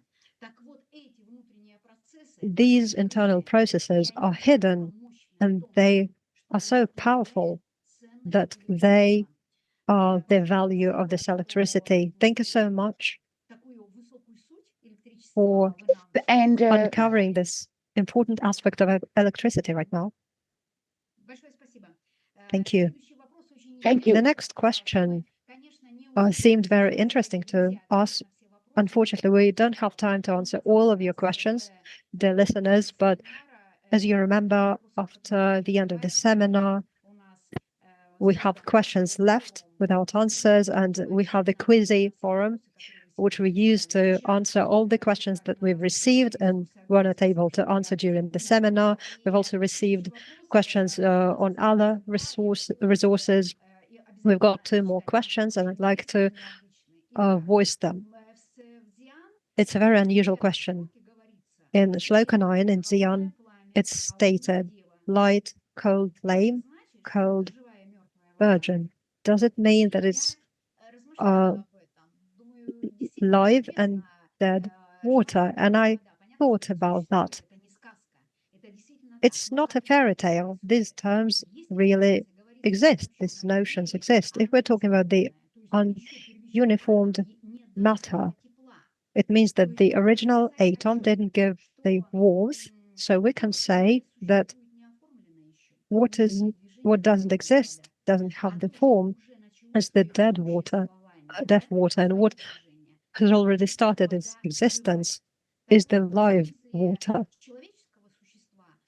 These internal processes are hidden, and they are so powerful that they are the value of this electricity. Thank you so much for uncovering this important aspect of electricity right now. Thank you. Thank you. The next question seemed very interesting to us. Unfortunately, we don't have time to answer all of your questions, dear listeners, but as you remember, after the end of the seminar, we have questions left without answers, and we have the Quizzy forum, which we use to answer all the questions that we've received and were not able to answer during the seminar. We've also received questions on other resources. We've got 2 more questions, and I'd like to voice them. It's a very unusual question. In Sloka 9, in Xian, it's stated, light, cold flame, cold virgin. Does it mean that it's live and dead water. And I thought about that. It's not a fairy tale. These terms really exist. These notions exist. If we're talking about the ununiformed matter, it means that the original atom didn't give the warmth. So we can say that what doesn't exist, doesn't have the form, is the dead water, and what has already started its existence is the live water.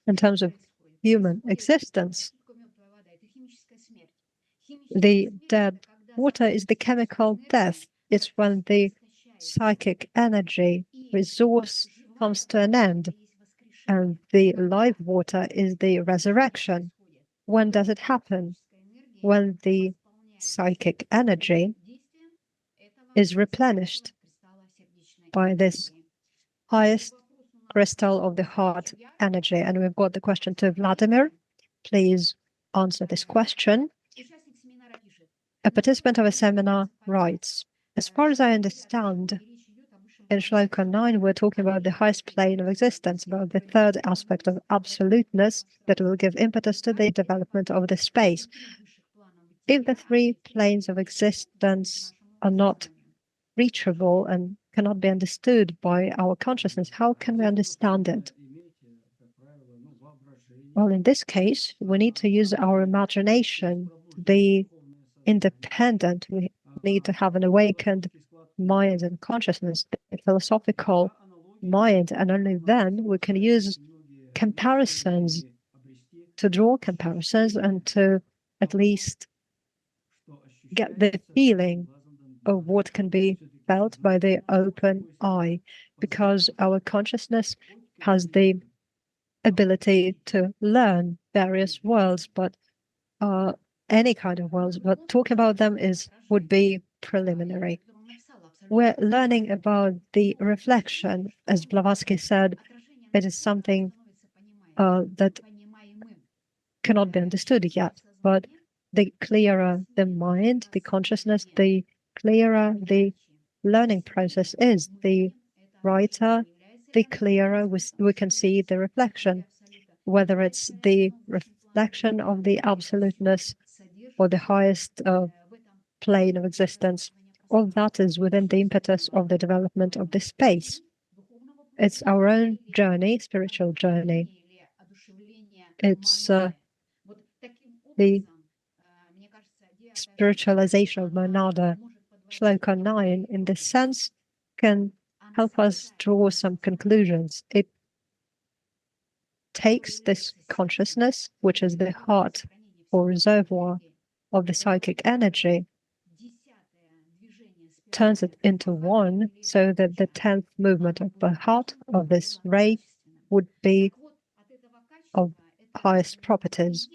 In terms of human existence, the dead water is the chemical death. It's when the psychic energy resource comes to an end, and the live water is the resurrection. When does it happen? When the psychic energy is replenished by this highest crystal of the heart energy. And we've got the question to Vladimir. Please answer this question. A participant of a seminar writes, as far as I understand, in Sloka 9, we're talking about the highest plane of existence, about the third aspect of absoluteness that will give impetus to the development of the space. If the three planes of existence are not reachable and cannot be understood by our consciousness, how can we understand it? Well, in this case, we need to use our imagination to be independent. We need to have an awakened mind and consciousness, a philosophical mind, and only then we can use comparisons, to draw comparisons and to at least get the feeling of what can be felt by the open eye, because our consciousness has the ability to learn various worlds, but any kind of worlds, but talk about them would be preliminary. We're learning about the reflection. As Blavatsky said, it is something that cannot be understood yet, but the clearer the mind, the consciousness, the clearer the learning process is, the brighter, the clearer we can see the reflection, whether it's the reflection of the absoluteness or the highest plane of existence. All that is within the impetus of the development of the space. It's our own journey, spiritual journey. It's the spiritualization of Monada. Sloka 9, in this sense, can help us draw some conclusions. It takes this consciousness, which is the heart or reservoir of the psychic energy, turns it into one, so that the 10th movement of the heart of this ray would be of highest properties.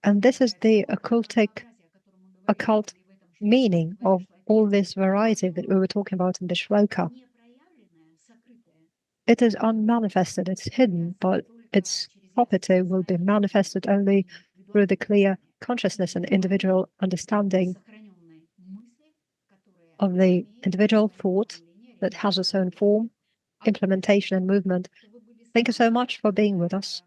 And this is the occult meaning of all this variety that we were talking about in the shloka. It is unmanifested, it's hidden, but its property will be manifested only through the clear consciousness and individual understanding of the individual thought that has its own form, implementation, and movement. Thank you so much for being with us.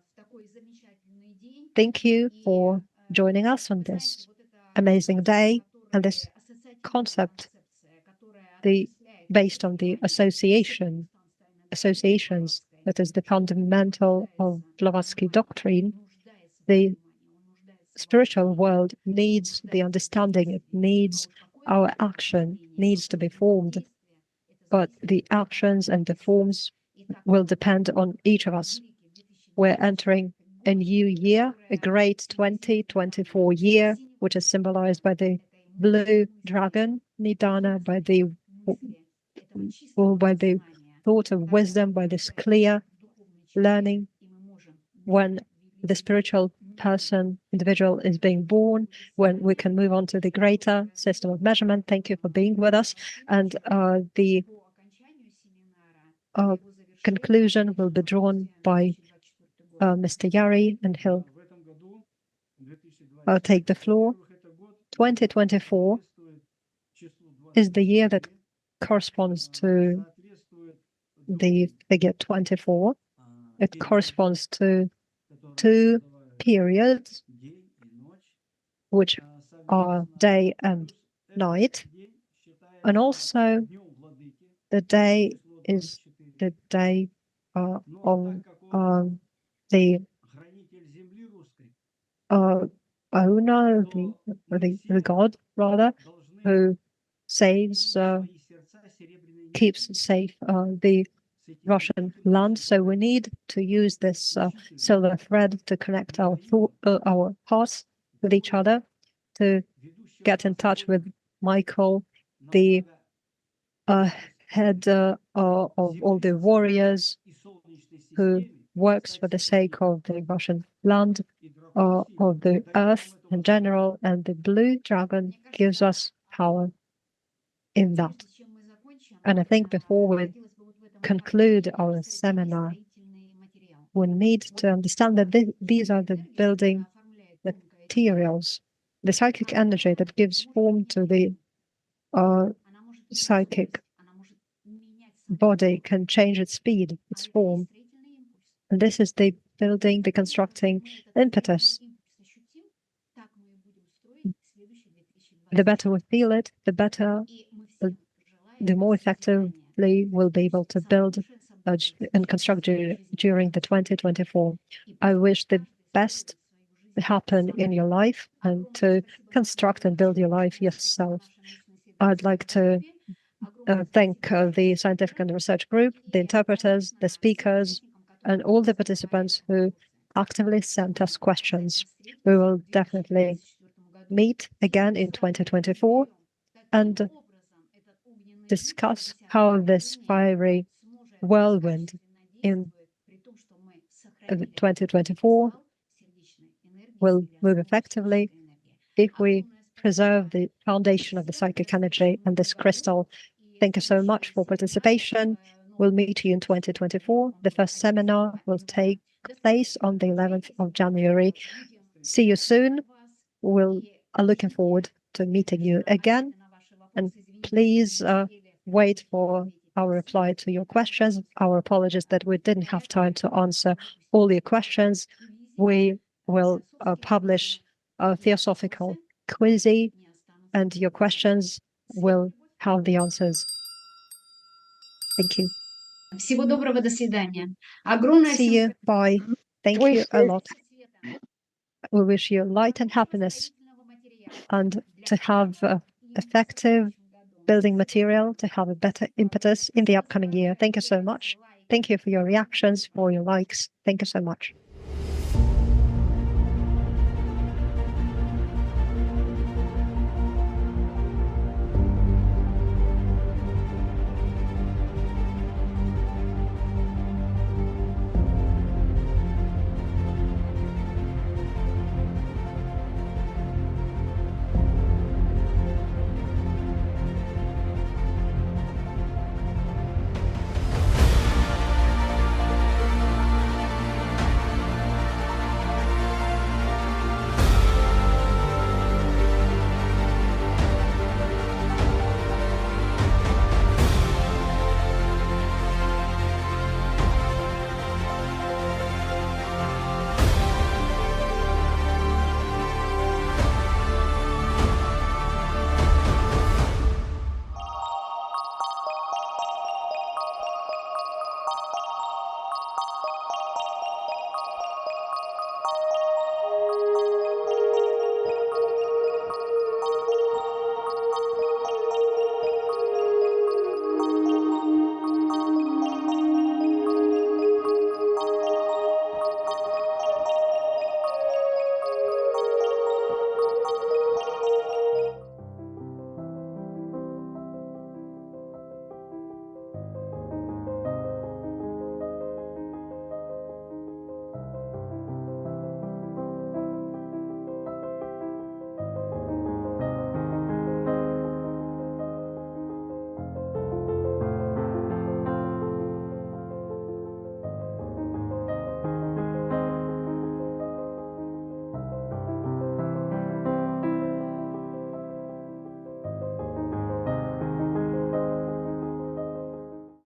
Thank you for joining us on this amazing day and this concept, based on the associations, that is the fundamental of Blavatsky doctrine. The spiritual world needs the understanding, it needs our action, needs to be formed, but the actions and the forms will depend on each of us. We're entering a new year, a great 2024 year, which is symbolized by the blue dragon, Nidana, by the thought of wisdom, by this clear learning. When the spiritual individual is being born, when we can move on to the greater system of measurement. Thank you for being with us. And the conclusion will be drawn by Mr. Yary, and he'll take the floor. 2024 is the year that corresponds to the figure 24. It corresponds to 2 periods, which are day and night. And also, the day is the day of the owner, the god, rather, who saves, keeps safe the Russian land. So we need to use this silver thread to connect our hearts with each other, to get in touch with Michael, the head of all the warriors who works for the sake of the Russian land, of the earth in general, and the blue dragon gives us power in that. And I think before we conclude our seminar, we need to understand that these are the building materials, the psychic energy that gives form to the psychic body can change its speed, its form. And this is the building, the constructing impetus. The better we feel it, the better, the more effectively we'll be able to build and construct during the 2024. I wish the best happen in your life and to construct and build your life yourself. I'd like to thank the scientific and research group, the interpreters, the speakers, and all the participants who actively sent us questions. We will definitely meet again in 2024 and discuss how this fiery whirlwind in 2024 will move effectively if we preserve the foundation of the psychic energy and this crystal. Thank you so much for participation. We'll meet you in 2024. The first seminar will take place on the 11th of January. See you soon. We are looking forward to meeting you again. And please wait for our reply to your questions. Our apologies that we didn't have time to answer all your questions. We will publish a Theosophical quiz, and your questions will have the answers. Thank you. Всего доброго, до свидания. See you. Bye. Thank you a lot. We wish you light and happiness, and to have effective building material, to have a better impetus in the upcoming year. Thank you so much. Thank you for your reactions, for your likes. Thank you so much.